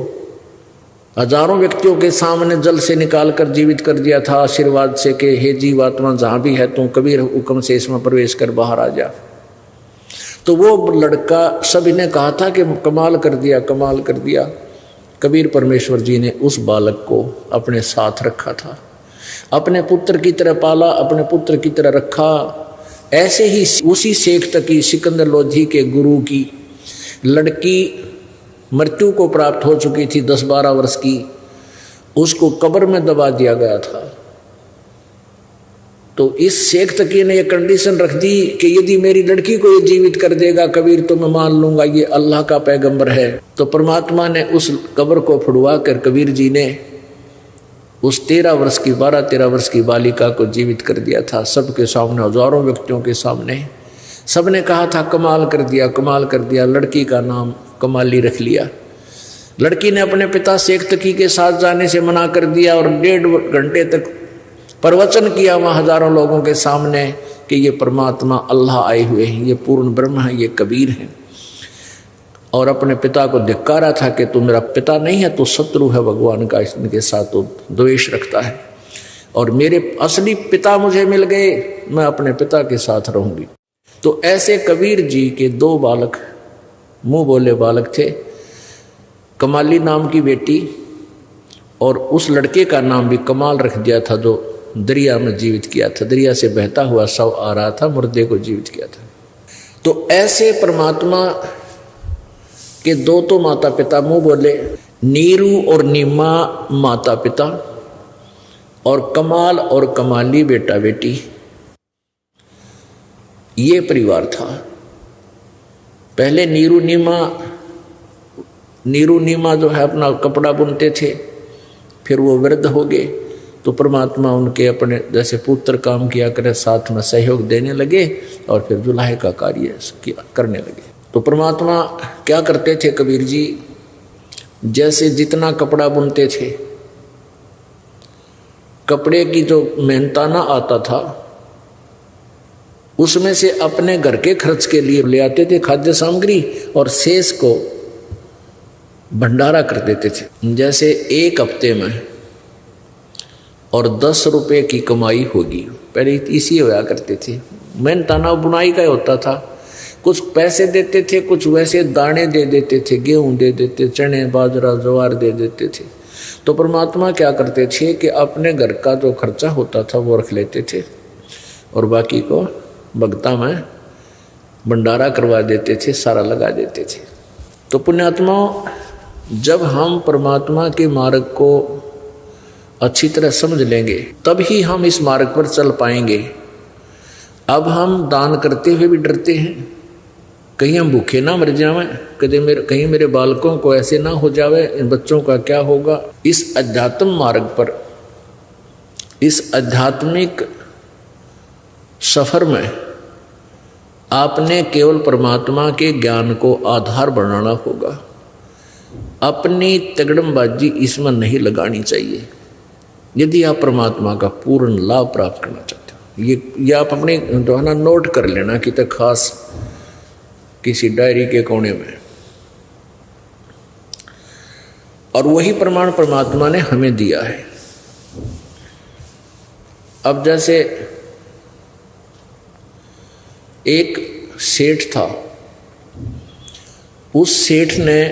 हजारों व्यक्तियों के सामने जल से निकाल कर जीवित कर दिया था, आशीर्वाद से कि हे जीवात्मा जहाँ भी है तू कबीर हुक्म से इसमें प्रवेश कर बाहर आ जा। तो वो लड़का, सभी ने कहा था कि कमाल कर दिया, कमाल कर दिया। कबीर परमेश्वर जी ने उस बालक को अपने साथ रखा था, अपने पुत्र की तरह पाला, अपने पुत्र की तरह रखा। ऐसे ही उसी शेख तकी सिकंदर लोधी के गुरु की लड़की मृत्यु को प्राप्त हो चुकी थी, 10-12 वर्ष की, उसको कब्र में दबा दिया गया था। तो इस शेख तकी ने यह कंडीशन रख दी कि यदि मेरी लड़की को ये जीवित कर देगा कबीर तो मैं मान लूंगा ये अल्लाह का पैगंबर है। तो परमात्मा ने उस कब्र को फुड़वा कर कबीर जी ने उस 12-13 वर्ष की बालिका को जीवित कर दिया था, सबके सामने, हजारों व्यक्तियों के सामने। सबने कहा था कमाल कर दिया, कमाल कर दिया। लड़की का नाम कमाली रख लिया। लड़की ने अपने पिता शेख तकी के साथ जाने से मना कर दिया और 1.5 घंटे तक प्रवचन किया वहाँ हजारों लोगों के सामने कि ये परमात्मा अल्लाह आए हुए हैं, ये पूर्ण ब्रह्म है, ये कबीर हैं। और अपने पिता को धिक्कारा था कि तू मेरा पिता नहीं है, तू शत्रु है भगवान का, इनके साथ तो द्वेष रखता है, और मेरे असली पिता मुझे मिल गए, मैं अपने पिता के साथ रहूंगी। तो ऐसे कबीर जी के दो बालक, मुंह बोले बालक थे, कमाली नाम की बेटी, और उस लड़के का नाम भी कमाल रख दिया था, जो दरिया में जीवित किया था। दरिया से बहता हुआ शव आ रहा था, मुर्दे को जीवित किया था। तो ऐसे परमात्मा के दो तो माता पिता, मुंह बोले नीरू और नीमा माता पिता, और कमाल और कमाली बेटा बेटी, ये परिवार था। पहले नीरू नीमा जो है अपना कपड़ा बुनते थे, फिर वो वृद्ध हो गए, तो परमात्मा उनके अपने जैसे पुत्र काम किया करे, साथ में सहयोग देने लगे, और फिर जुलाहे का कार्य करने लगे। तो परमात्मा क्या करते थे कबीर जी, जैसे जितना कपड़ा बुनते थे, कपड़े की जो मेहनताना आता था, उसमें से अपने घर के खर्च के लिए ले आते थे खाद्य सामग्री, और शेष को भंडारा कर देते थे। जैसे एक हफ्ते में और 10 रुपये की कमाई होगी, पहले इसी होया करते थे। मेहनताना बुनाई का होता था, कुछ पैसे देते थे, कुछ वैसे दाने दे देते थे, गेहूं दे देते, चने बाजरा ज्वार दे देते थे। तो परमात्मा क्या करते थे कि अपने घर का जो खर्चा होता था वो रख लेते थे, और बाकी को भगता में भंडारा करवा देते थे, सारा लगा देते थे। तो पुण्यात्माओं, जब हम परमात्मा के मार्ग को अच्छी तरह समझ लेंगे, तब ही हम इस मार्ग पर चल पाएंगे। अब हम दान करते हुए भी डरते हैं, कहीं हम भूखे ना मर जावें, कहीं मेरे बालकों को ऐसे ना हो जावे, इन बच्चों का क्या होगा। इस अध्यात्म मार्ग पर, इस आध्यात्मिक सफर में आपने केवल परमात्मा के ज्ञान को आधार बनाना होगा। अपनी तगड़मबाजी इसमें नहीं लगानी चाहिए, यदि आप परमात्मा का पूर्ण लाभ प्राप्त करना चाहते हो। ये आप अपने जो है ना नोट कर लेना कि तक खास किसी डायरी के कोने में। और वही प्रमाण परमात्मा ने हमें दिया है। अब जैसे एक सेठ था, उस सेठ ने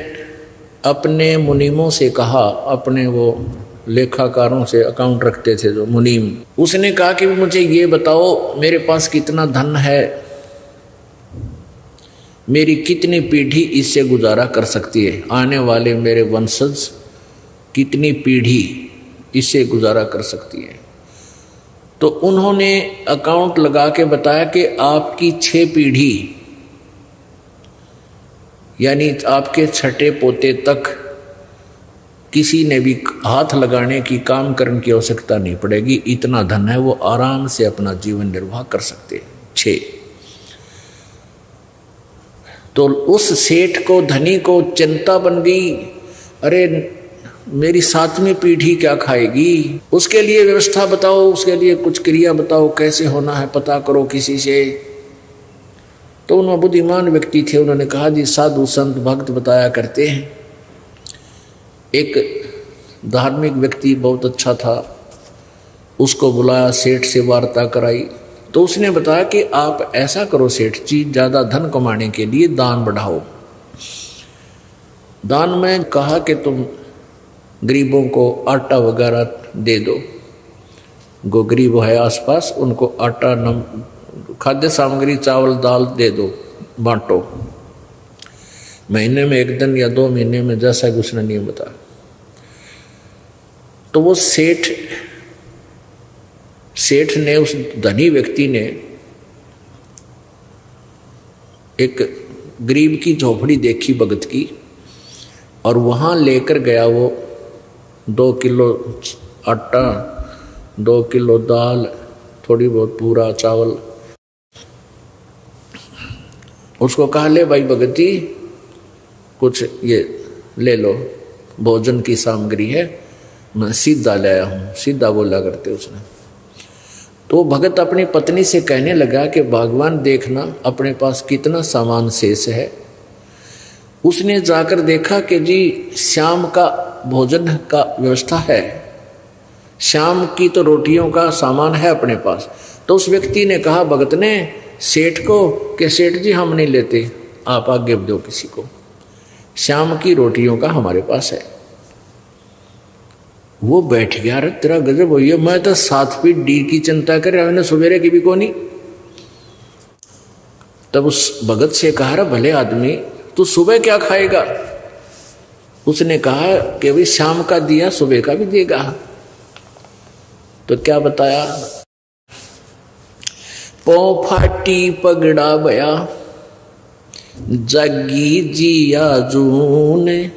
अपने मुनीमों से कहा, अपने वो लेखाकारों से, अकाउंट रखते थे जो मुनीम, उसने कहा कि मुझे ये बताओ मेरे पास कितना धन है, मेरी कितनी पीढ़ी इससे गुजारा कर सकती है, आने वाले मेरे वंशज कितनी पीढ़ी इससे गुजारा कर सकती है। तो उन्होंने अकाउंट लगा के बताया कि आपकी 6 पीढ़ी, यानी आपके छठे पोते तक किसी ने भी हाथ लगाने की, काम करने की आवश्यकता नहीं पड़ेगी। इतना धन है, वो आराम से अपना जीवन निर्वाह कर सकते हैं। 6। तो उस सेठ को, धनी को चिंता बन गई, अरे मेरी 7वीं पीढ़ी क्या खाएगी, उसके लिए व्यवस्था बताओ, उसके लिए कुछ क्रिया बताओ, कैसे होना है पता करो किसी से। तो उन्होंने बुद्धिमान व्यक्ति थे, उन्होंने कहा जी साधु संत भक्त बताया करते हैं। एक धार्मिक व्यक्ति बहुत अच्छा था, उसको बुलाया, सेठ से वार्ता कराई। तो उसने बताया कि आप ऐसा करो सेठ जी, ज़्यादा धन कमाने के लिए दान बढ़ाओ। दान में कहा कि तुम गरीबों को आटा वगैरह दे दो, जो गरीब है आसपास उनको आटा, खाद्य सामग्री, चावल दाल दे दो, बांटो। महीने में 1 दिन या 2 महीने में, जैसा कि उसने नियम बताया। तो वो सेठ ने, उस धनी व्यक्ति ने एक गरीब की झोपड़ी देखी भगत की, और वहाँ लेकर गया वो 2 किलो आटा, 2 किलो दाल, थोड़ी बहुत पूरा चावल। उसको कहा ले भाई भगत जी, कुछ ये ले लो, भोजन की सामग्री है, मैं सीधा ले आया हूँ। सीधा बोला करते उसने। तो भगत अपनी पत्नी से कहने लगा कि भगवान देखना अपने पास कितना सामान शेष है। उसने जाकर देखा कि जी शाम का भोजन का व्यवस्था है, शाम की तो रोटियों का सामान है अपने पास। तो उस व्यक्ति ने कहा भगत ने सेठ को कि सेठ जी हम नहीं लेते, आप आगे दो किसी को, शाम की रोटियों का हमारे पास है। वो बैठ गया, अरे तेरा गजब हो गया, मैं तो 7 फीट डी की चिंता कर रहा हूं, सवेरे की भी को नहीं। तब उस भगत से कहा रे भले आदमी तू सुबह क्या खाएगा? उसने कहा कि भाई शाम का दिया सुबह का भी देगा। तो क्या बताया, पौ फाटी पगड़ा बया जागी जिया जूने,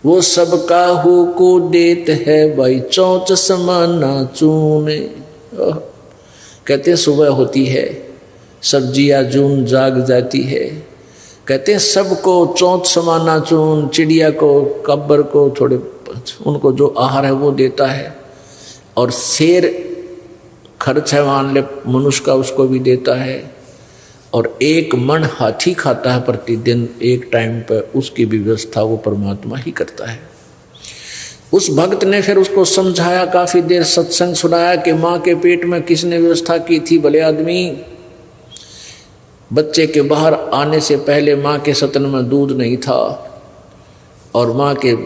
वो सबका हो को देत है भाई चौंच समाना चूने। कहते हैं सुबह होती है सब्जियां जून जाग जाती है, कहते हैं सबको चौंच समाना चून, चिड़िया को कब्बर को थोड़े उनको जो आहार है वो देता है, और शेर खर्च है मान ले मनुष्य का उसको भी देता है, और 1 मन हाथी खाता है प्रतिदिन एक टाइम पर, उसकी भी व्यवस्था वो परमात्मा ही करता है। उस भक्त ने फिर उसको समझाया, काफी देर सत्संग सुनाया कि माँ के पेट में किसने व्यवस्था की थी भले आदमी। बच्चे के बाहर आने से पहले माँ के सतन में दूध नहीं था, और माँ के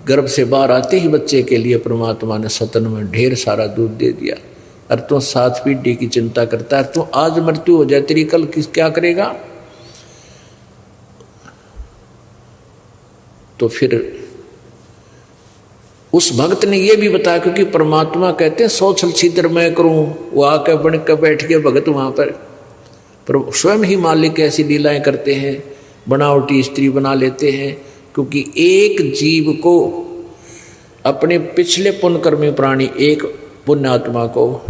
गर्भ से बाहर आते ही बच्चे के लिए परमात्मा ने सतन में ढेर सारा दूध दे दिया। अरे तू 7 फीट डी की चिंता करता है, तू आज मृत्यु हो जाए तेरी कल क्या करेगा? तो फिर उस भक्त ने यह भी बताया, क्योंकि परमात्मा कहते हैं 100 छल छिद्र मैं करूं, वो आकर बन कर बैठ गए भगत वहां पर स्वयं ही मालिक ऐसी लीलाएं करते हैं, बनावटी स्त्री बना लेते हैं, क्योंकि एक जीव को अपने पिछले पुण्यकर्मी प्राणी एक पुण्यात्मा को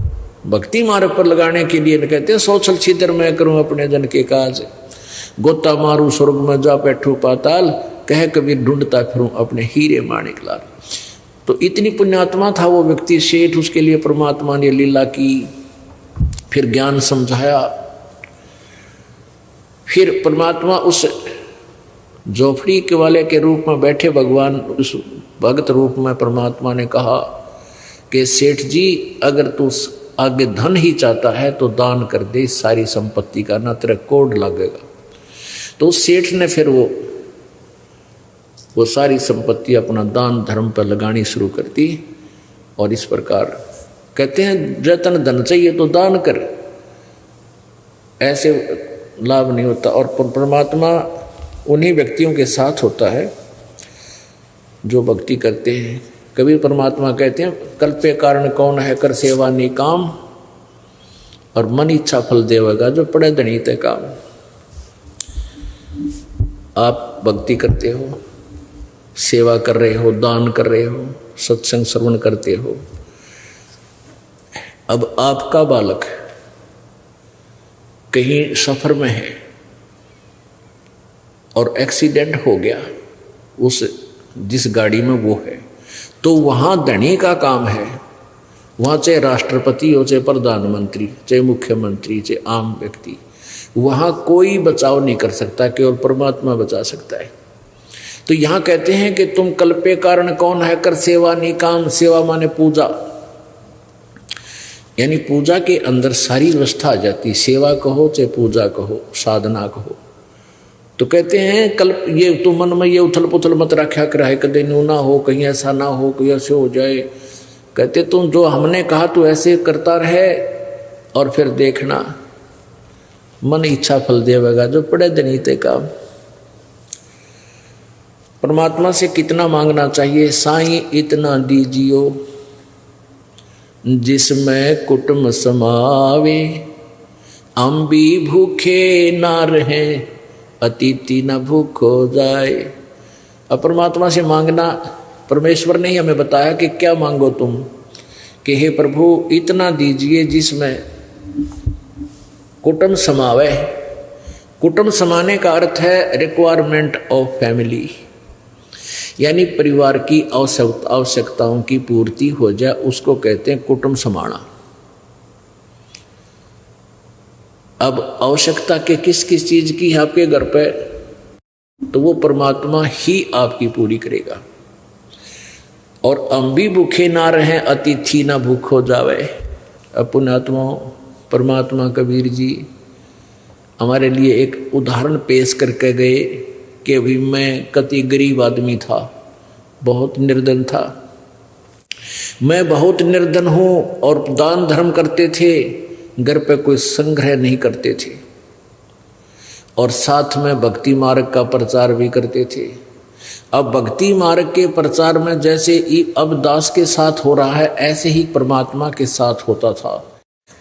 भक्ति मार्ग पर लगाने के लिए कहते हैं 100 छल छिद्र मैं करूं अपने जन के काज, गोता मारू स्वर्ग में जा बैठू पाताल, कह कबीर ढूंढता फिरूं अपने हीरे माणिक लाल। तो इतनी पुण्यात्मा था वो व्यक्ति सेठ, उसके लिए परमात्मा ने लीला की, फिर ज्ञान समझाया। फिर परमात्मा उस झोपड़ी के वाले के रूप में बैठे भगवान उस भगत रूप में परमात्मा ने कहा कि सेठ जी अगर तू आगे धन ही चाहता है तो दान कर दे, सारी संपत्ति का ना तेरा कोड लगेगा। तो उस सेठ ने फिर वो सारी संपत्ति अपना दान धर्म पर लगानी शुरू कर दी। और इस प्रकार कहते हैं जतन धन चाहिए तो दान कर, ऐसे लाभ नहीं होता। और परमात्मा उन्हीं व्यक्तियों के साथ होता है जो भक्ति करते हैं। कबीर परमात्मा कहते हैं कल्पे कारण कौन है कर सेवा निकाम, और मन इच्छा फल देवेगा जो पड़े धनी ते काम। आप भक्ति करते हो, सेवा कर रहे हो, दान कर रहे हो, सत्संग श्रवण करते हो। अब आपका बालक कहीं सफर में है और एक्सीडेंट हो गया, उस जिस गाड़ी में वो है, तो वहाँ धनी का काम है, वहाँ चाहे राष्ट्रपति हो, चाहे प्रधानमंत्री, चाहे मुख्यमंत्री, चाहे आम व्यक्ति, वहाँ कोई बचाव नहीं कर सकता, केवल परमात्मा बचा सकता है। तो यहाँ कहते हैं कि तुम कल्पे कारण कौन है कर सेवा निकाम। सेवा माने पूजा, यानी पूजा के अंदर सारी व्यवस्था आ जाती, सेवा कहो चाहे पूजा कहो, साधना कहो। तो कहते हैं कल्प ये तू मन में ये उथल पुथल मत रखा कर है, कदे न्यू ना हो, कहीं ऐसा ना हो, कहीं ऐसे हो जाए। कहते तुम जो हमने कहा तू ऐसे करता रहे और फिर देखना मन इच्छा फल देवेगा जो पड़े दनीते काम। परमात्मा से कितना मांगना चाहिए? साईं इतना दीजियो जिसमें कुटुंब समावे, हम भी भूखे ना रहे अतिथि न भूख हो जाए। अब परमात्मा से मांगना, परमेश्वर ने ही हमें बताया कि क्या मांगो तुम, कि हे प्रभु इतना दीजिए जिसमें कुटुंब समावे। कुटुंब समाने का अर्थ है रिक्वायरमेंट ऑफ फैमिली, यानी परिवार की आवश्यकताओं की पूर्ति हो जाए, उसको कहते हैं कुटुंब समाना। अब आवश्यकता के किस किस चीज की है आपके घर पे, तो वो परमात्मा ही आपकी पूरी करेगा। और हम भी भूखे ना रहें, अतिथि ना भूख हो जावे। पुण्यात्मा परमात्मा कबीर जी हमारे लिए एक उदाहरण पेश करके गए कि अभी मैं कति गरीब आदमी था, बहुत निर्धन था, मैं बहुत निर्धन हूँ और दान धर्म करते थे, घर पे कोई संग्रह नहीं करते थे और साथ में भक्ति मार्ग का प्रचार भी करते थे। अब भक्ति मार्ग के प्रचार में जैसे अब दास के साथ हो रहा है, ऐसे ही परमात्मा के साथ होता था।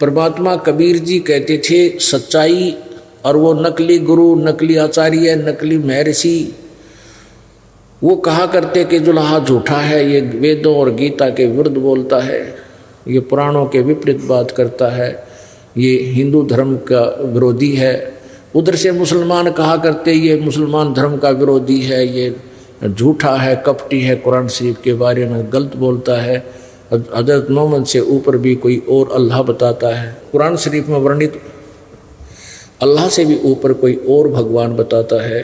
परमात्मा कबीर जी कहते थे सच्चाई, और वो नकली गुरु, नकली आचार्य, नकली महर्षि वो कहा करते कि जुलाहा झूठा है, ये वेदों और गीता के विरुद्ध बोलता है, ये पुराणों के विपरीत बात करता है, ये हिंदू धर्म का विरोधी है। उधर से मुसलमान कहा करते ये मुसलमान धर्म का विरोधी है, ये झूठा है, कपटी है, कुरान शरीफ के बारे में गलत बोलता है, हजरत मोहम्मद से ऊपर भी कोई और अल्लाह बताता है, कुरान शरीफ में वर्णित अल्लाह से भी ऊपर कोई और भगवान बताता है,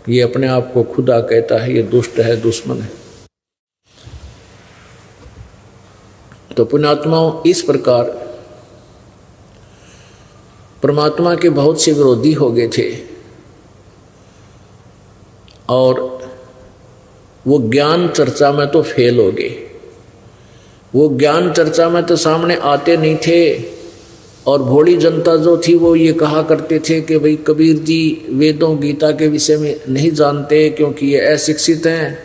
ये अपने आप को खुदा कहता है, ये दुष्ट है, दुश्मन है। तो पुण्यात्माओं, इस प्रकार परमात्मा के बहुत से विरोधी हो गए थे और वो ज्ञान चर्चा में तो फेल हो गए। वो ज्ञान चर्चा में तो सामने आते नहीं थे और भोली जनता जो थी वो ये कहा करते थे कि भाई कबीर जी वेदों गीता के विषय में नहीं जानते क्योंकि ये अशिक्षित हैं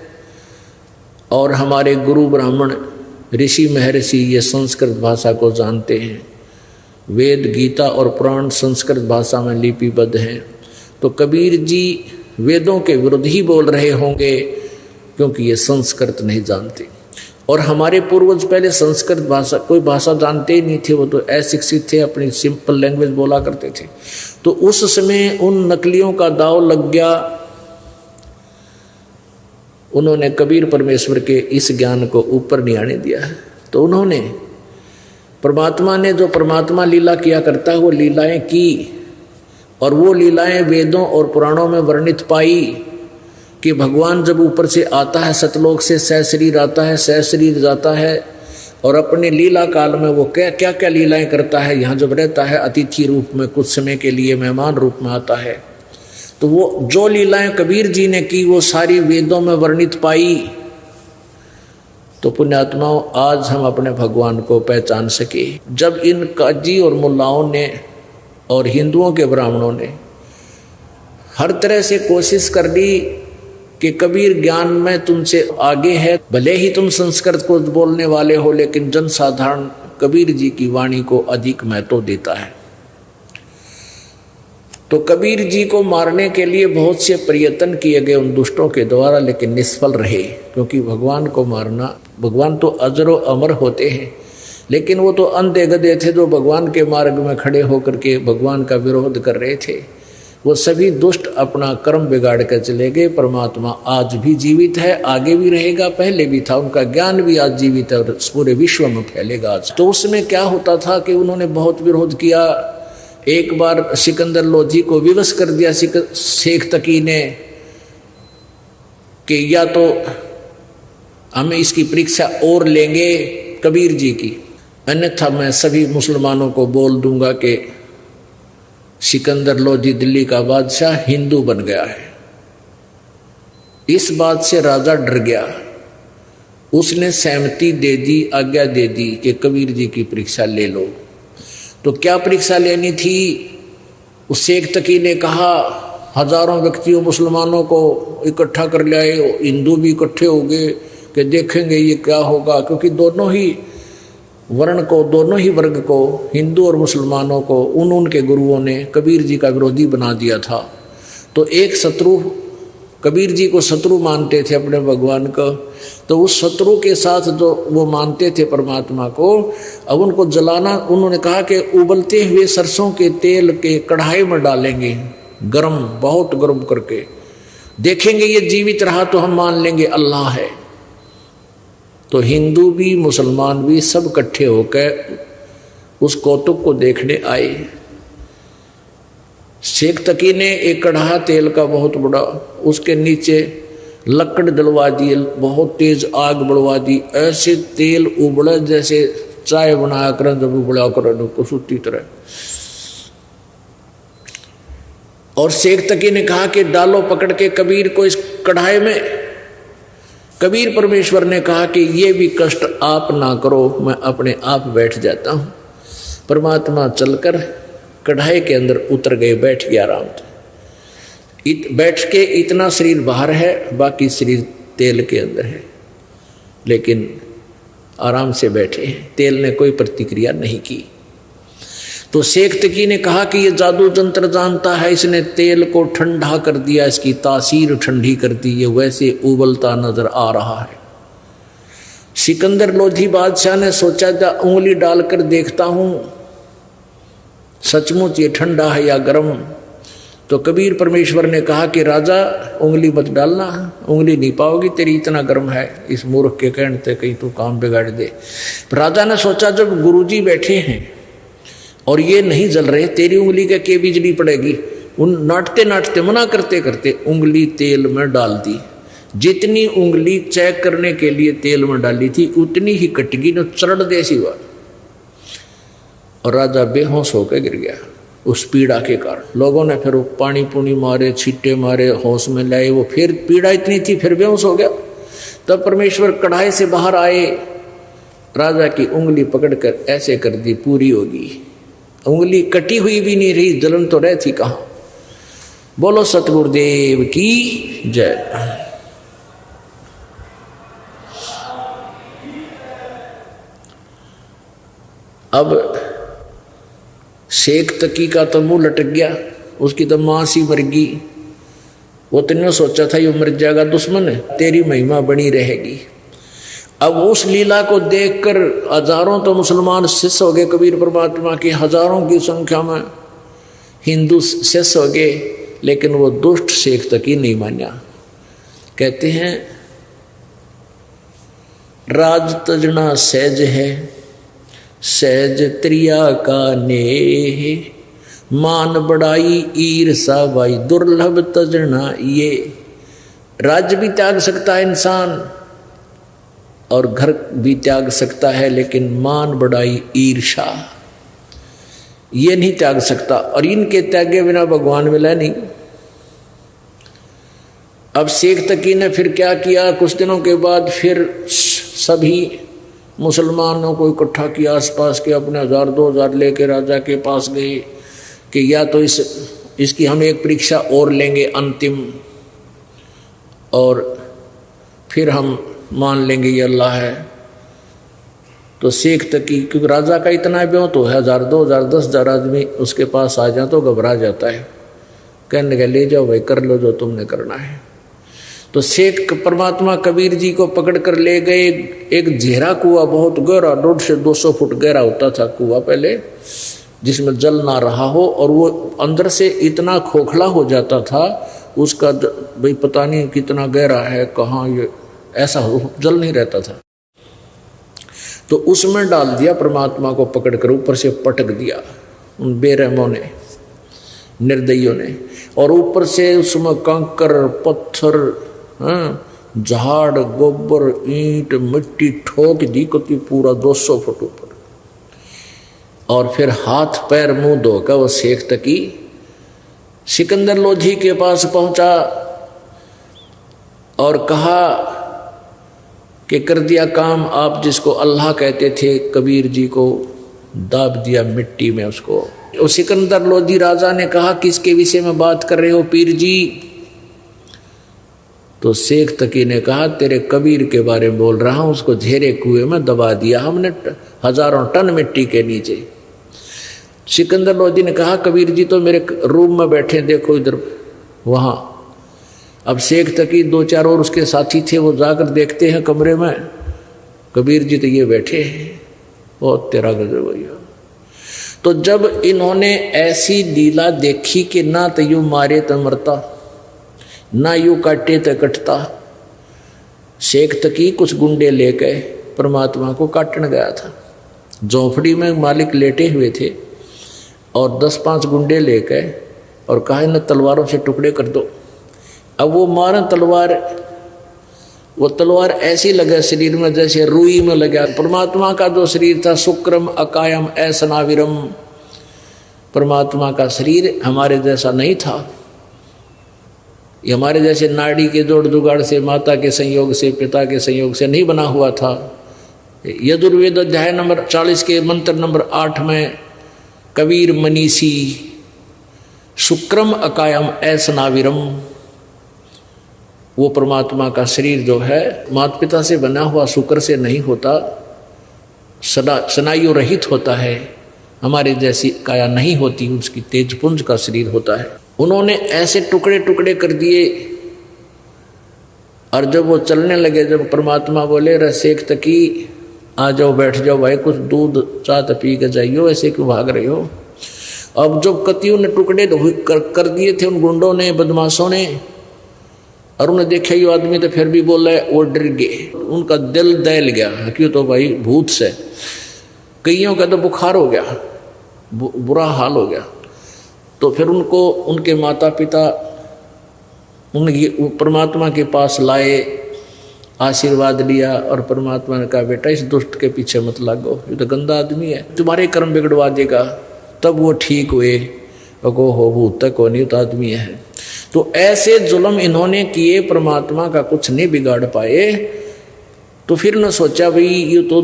और हमारे गुरु ब्राह्मण ऋषि महर्षि ये संस्कृत भाषा को जानते हैं, वेद गीता और पुराण संस्कृत भाषा में लिपिबद्ध हैं, तो कबीर जी वेदों के विरुद्ध ही बोल रहे होंगे क्योंकि ये संस्कृत नहीं जानते। और हमारे पूर्वज पहले संस्कृत भाषा कोई भाषा जानते ही नहीं थे, वो तो अशिक्षित थे, अपनी सिंपल लैंग्वेज बोला करते थे। तो उस समय उन नकलियों का दाव लग गया, उन्होंने कबीर परमेश्वर के इस ज्ञान को ऊपर नहीं आने दिया है। तो उन्होंने परमात्मा ने जो परमात्मा लीला किया करता है वो लीलाएं की और वो लीलाएं वेदों और पुराणों में वर्णित पाई कि भगवान जब ऊपर से आता है सतलोक से सहशरीर आता है, सहशरीर जाता है और अपने लीला काल में वो क्या क्या लीलाएं करता है। यहाँ जब रहता है अतिथि रूप में, कुछ समय के लिए मेहमान रूप में आता है, तो वो जो लीलाएं कबीर जी ने की वो सारी वेदों में वर्णित पाई। तो पुण्यात्माओं, आज हम अपने भगवान को पहचान सके। जब इन काजी और मुल्लाओं ने और हिंदुओं के ब्राह्मणों ने हर तरह से कोशिश कर ली कि कबीर ज्ञान में तुमसे आगे है, भले ही तुम संस्कृत को बोलने वाले हो लेकिन जनसाधारण कबीर जी की वाणी को अधिक महत्व देता है। तो कबीर जी को मारने के लिए बहुत से प्रयत्न किए गए उन दुष्टों के द्वारा, लेकिन निष्फल रहे, क्योंकि भगवान को मारना, भगवान तो अजर व अमर होते हैं, लेकिन वो तो अंधे गधे थे जो भगवान के मार्ग में खड़े होकर के भगवान का विरोध कर रहे थे। वो सभी दुष्ट अपना कर्म बिगाड़ कर चले गए। परमात्मा आज भी जीवित है, आगे भी रहेगा, पहले भी था, उनका ज्ञान भी आज जीवित है और पूरे विश्व में फैलेगा आज। तो उसमें क्या होता था कि उन्होंने बहुत विरोध किया। एक बार सिकंदर लोधी को विवश कर दिया शेख तकी ने कि या तो हमें इसकी परीक्षा और लेंगे कबीर जी की, अन्यथा मैं सभी मुसलमानों को बोल दूंगा कि सिकंदर लोधी दिल्ली का बादशाह हिंदू बन गया है। इस बात से राजा डर गया, उसने सहमति दे दी, आज्ञा दे दी कि कबीर जी की परीक्षा ले लो। तो क्या परीक्षा लेनी थी? उस शेख तकी ने कहा हजारों व्यक्तियों मुसलमानों को इकट्ठा कर लाए, हिंदू भी इकट्ठे हो गए कि देखेंगे ये क्या होगा, क्योंकि दोनों ही वर्ण को, दोनों ही वर्ग को, हिंदू और मुसलमानों को उनके गुरुओं ने कबीर जी का विरोधी बना दिया था। तो एक शत्रु, कबीर जी को शत्रु मानते थे अपने भगवान को, तो उस शत्रु के साथ जो वो मानते थे परमात्मा को, अब उनको जलाना, उन्होंने कहा कि उबलते हुए सरसों के तेल के कढ़ाई में डालेंगे, गरम, बहुत गर्म करके देखेंगे, ये जीवित रहा तो हम मान लेंगे अल्लाह है। तो हिंदू भी मुसलमान भी सब इकट्ठे होकर उस कौतुक को देखने आए। शेख तकी ने एक कढ़ा तेल का बहुत बड़ा, उसके नीचे लकड़ डलवा दी, बहुत तेज आग बढ़वा दी, ऐसे तेल उबड़ा जैसे चाय बनाया करें जब उबड़ा करें कुछ उसी तरह। और शेख तकी ने कहा कि डालो पकड़ के कबीर को इस कढ़ाई में। कबीर परमेश्वर ने कहा कि ये भी कष्ट आप ना करो, मैं अपने आप बैठ जाता हूं। परमात्मा चलकर कढ़ाई के अंदर उतर गए, बैठ गया आराम से। बैठ के इतना शरीर बाहर है, बाकी शरीर तेल के अंदर है, लेकिन आराम से बैठे हैं। तेल ने कोई प्रतिक्रिया नहीं की। तो शेख तकी ने कहा कि ये जादू जंत्र जानता है, इसने तेल को ठंडा कर दिया, इसकी तासीर ठंडी कर दी, ये वैसे उबलता नजर आ रहा है। सिकंदर लोधी बादशाह ने सोचा था उंगली डालकर देखता हूं सचमुच ये ठंडा है या गर्म। तो कबीर परमेश्वर ने कहा कि राजा उंगली मत डालना, उंगली नहीं पाओगी, तेरी इतना गर्म है। इस मूर्ख के कहने से कहीं तू काम बिगाड़ दे। राजा ने सोचा जब गुरुजी बैठे हैं और ये नहीं जल रहे, तेरी उंगली के बिजली पड़ेगी। उन नाटते नाटते मना करते करते उंगली तेल में डाल दी। जितनी उंगली चेक करने के लिए तेल में डाली थी उतनी ही कटगी न चरण देसी हुआ, और राजा बेहोश होकर गिर गया उस पीड़ा के कारण। लोगों ने फिर पानी पुनी मारे, छींटे मारे, होश में लाए, वो फिर पीड़ा इतनी थी फिर बेहोश हो गया। तब परमेश्वर कढ़ाई से बाहर आए, राजा की उंगली पकड़कर ऐसे कर दी, पूरी होगी। उंगली कटी हुई भी नहीं रही, जलन तो रह थी कहाँ। बोलो सतगुरुदेव की जय। अब शेख तकी का तो मुंह लटक गया, उसकी तो मां सी मर गई। वो तो सोचा था ये मर जाएगा, दुश्मन है, तेरी महिमा बनी रहेगी। अब उस लीला को देखकर हजारों तो मुसलमान शिष्य हो गए कबीर परमात्मा के, हजारों की संख्या में हिंदू शिष्य हो गए, लेकिन वो दुष्ट शेख तकी नहीं माना। कहते हैं राज तजना सहज है, सहज त्रिया का नेह, मान बड़ाई ईर्षा भाई दुर्लभ तजना ये। राज्य भी त्याग सकता है इंसान और घर भी त्याग सकता है, लेकिन मान बड़ाई ईर्षा ये नहीं त्याग सकता, और इनके त्यागे बिना भगवान मिला नहीं। अब शेख तकी ने फिर क्या किया, कुछ दिनों के बाद फिर सभी मुसलमानों को इकट्ठा किया आसपास के, अपने 1000-2000 लेके राजा के पास गए कि या तो इसकी हम एक परीक्षा और लेंगे अंतिम, और फिर हम मान लेंगे ये अल्लाह है। तो शेख तकी, क्योंकि राजा का इतना ब्यों तो है, 1000-2000 10,000 आदमी उसके पास आ जाए तो घबरा जाता है, कहने लगा ले जाओ भाई, कर लो जो तुमने करना है। तो शेख परमात्मा कबीर जी को पकड़ कर ले गए एक घेरा कुआ, बहुत गहरा, 150 से 200 फुट गहरा होता था कुआ पहले, जिसमें जल ना रहा हो, और वो अंदर से इतना खोखला हो जाता था उसका, भाई पता नहीं कितना गहरा है, कहाँ ये ऐसा हो, जल नहीं रहता था। तो उसमें डाल दिया परमात्मा को पकड़कर, ऊपर से पटक दिया उन बेरहमों ने, निर्दयियों ने, और ऊपर से उसमें कंकर पत्थर, झाड़ गोबर ईंट मिट्टी ठोक दी कति पूरा 200 फुट ऊपर। और फिर हाथ पैर मुंह धोकर वो शेख तकी सिकंदर लोधी के पास पहुंचा और कहा कि कर दिया काम आप जिसको अल्लाह कहते थे, कबीर जी को दाब दिया मिट्टी में उसको। वो सिकंदर लोधी राजा ने कहा किसके विषय में बात कर रहे हो पीर जी? तो शेख तकी ने कहा तेरे कबीर के बारे में बोल रहा हूं, उसको झेरे कुएं में दबा दिया हमने हजारों टन मिट्टी के नीचे। सिकंदर लोधी ने कहा कबीर जी तो मेरे रूम में बैठे, देखो इधर वहां। अब शेख तकी 2-4 और उसके साथी थे, वो जाकर देखते हैं कमरे में, कबीर जी तो ये बैठे हैं, बहुत तेरा गजब भैया। तो जब इन्होंने ऐसी लीला देखी कि ना तो यूं मारे तो मरता, ना यूं काटे तो कटता, शेख तकी कुछ गुंडे लेके परमात्मा को काटने गया था। झोंपड़ी में मालिक लेटे हुए थे और 10-5 गुंडे लेके और कहा न तलवारों से टुकड़े कर दो। अब वो मारा तलवार, वो तलवार ऐसी लगे शरीर में जैसे रुई में लगा। परमात्मा का जो शरीर था शुक्रम अकायम ऐसनाविरम, परमात्मा का शरीर हमारे जैसा नहीं था। ये हमारे जैसे नाड़ी के जोड़ जुगाड़ से, माता के संयोग से, पिता के संयोग से नहीं बना हुआ था। यजुर्वेद अध्याय नंबर 40 के मंत्र नंबर 8 में कबीर मनीषी शुक्रम अकायम ऐसनाविरम, वो परमात्मा का शरीर जो है माता पिता से बना हुआ शुक्र से नहीं होता, स्नायु रहित होता है, हमारे जैसी काया नहीं होती, उसकी तेजपुंज का शरीर होता है। उन्होंने ऐसे टुकड़े टुकड़े कर दिए। और जब वो चलने लगे, जब परमात्मा बोले रसेक तकी आ जाओ बैठ जाओ भाई, कुछ दूध चाह पी के जाइयो, ऐसे क्यों भाग रहे हो। अब जब कतियों ने टुकड़े कर दिए थे उन गुंडों ने, बदमाशों ने, और उन्हें देखा ये आदमी तो फिर भी बोल रहे, वो डर गए, उनका दिल दहल गया। क्यों तो भाई भूत से, कईयों का तो बुखार हो गया, बुरा हाल हो गया। तो फिर उनको उनके माता पिता उनकी परमात्मा के पास लाए, आशीर्वाद लिया, और परमात्मा ने कहा बेटा इस दुष्ट के पीछे मत लागो, ये तो गंदा आदमी है, तुम्हारे कर्म बिगड़वा देगा। तब वो ठीक हुए, अगो हो भूत तक को नहीं तो आदमी है। तो ऐसे जुल्म इन्होंने किए, परमात्मा का कुछ नहीं बिगाड़ पाए। तो फिर न सोचा भाई ये तो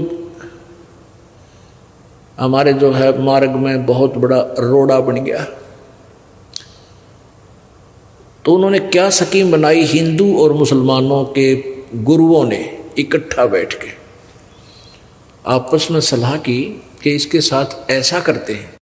हमारे जो है मार्ग में बहुत बड़ा रोड़ा बन गया। तो उन्होंने क्या स्कीम बनाई, हिंदू और मुसलमानों के गुरुओं ने इकट्ठा बैठ के आपस में सलाह की कि इसके साथ ऐसा करते हैं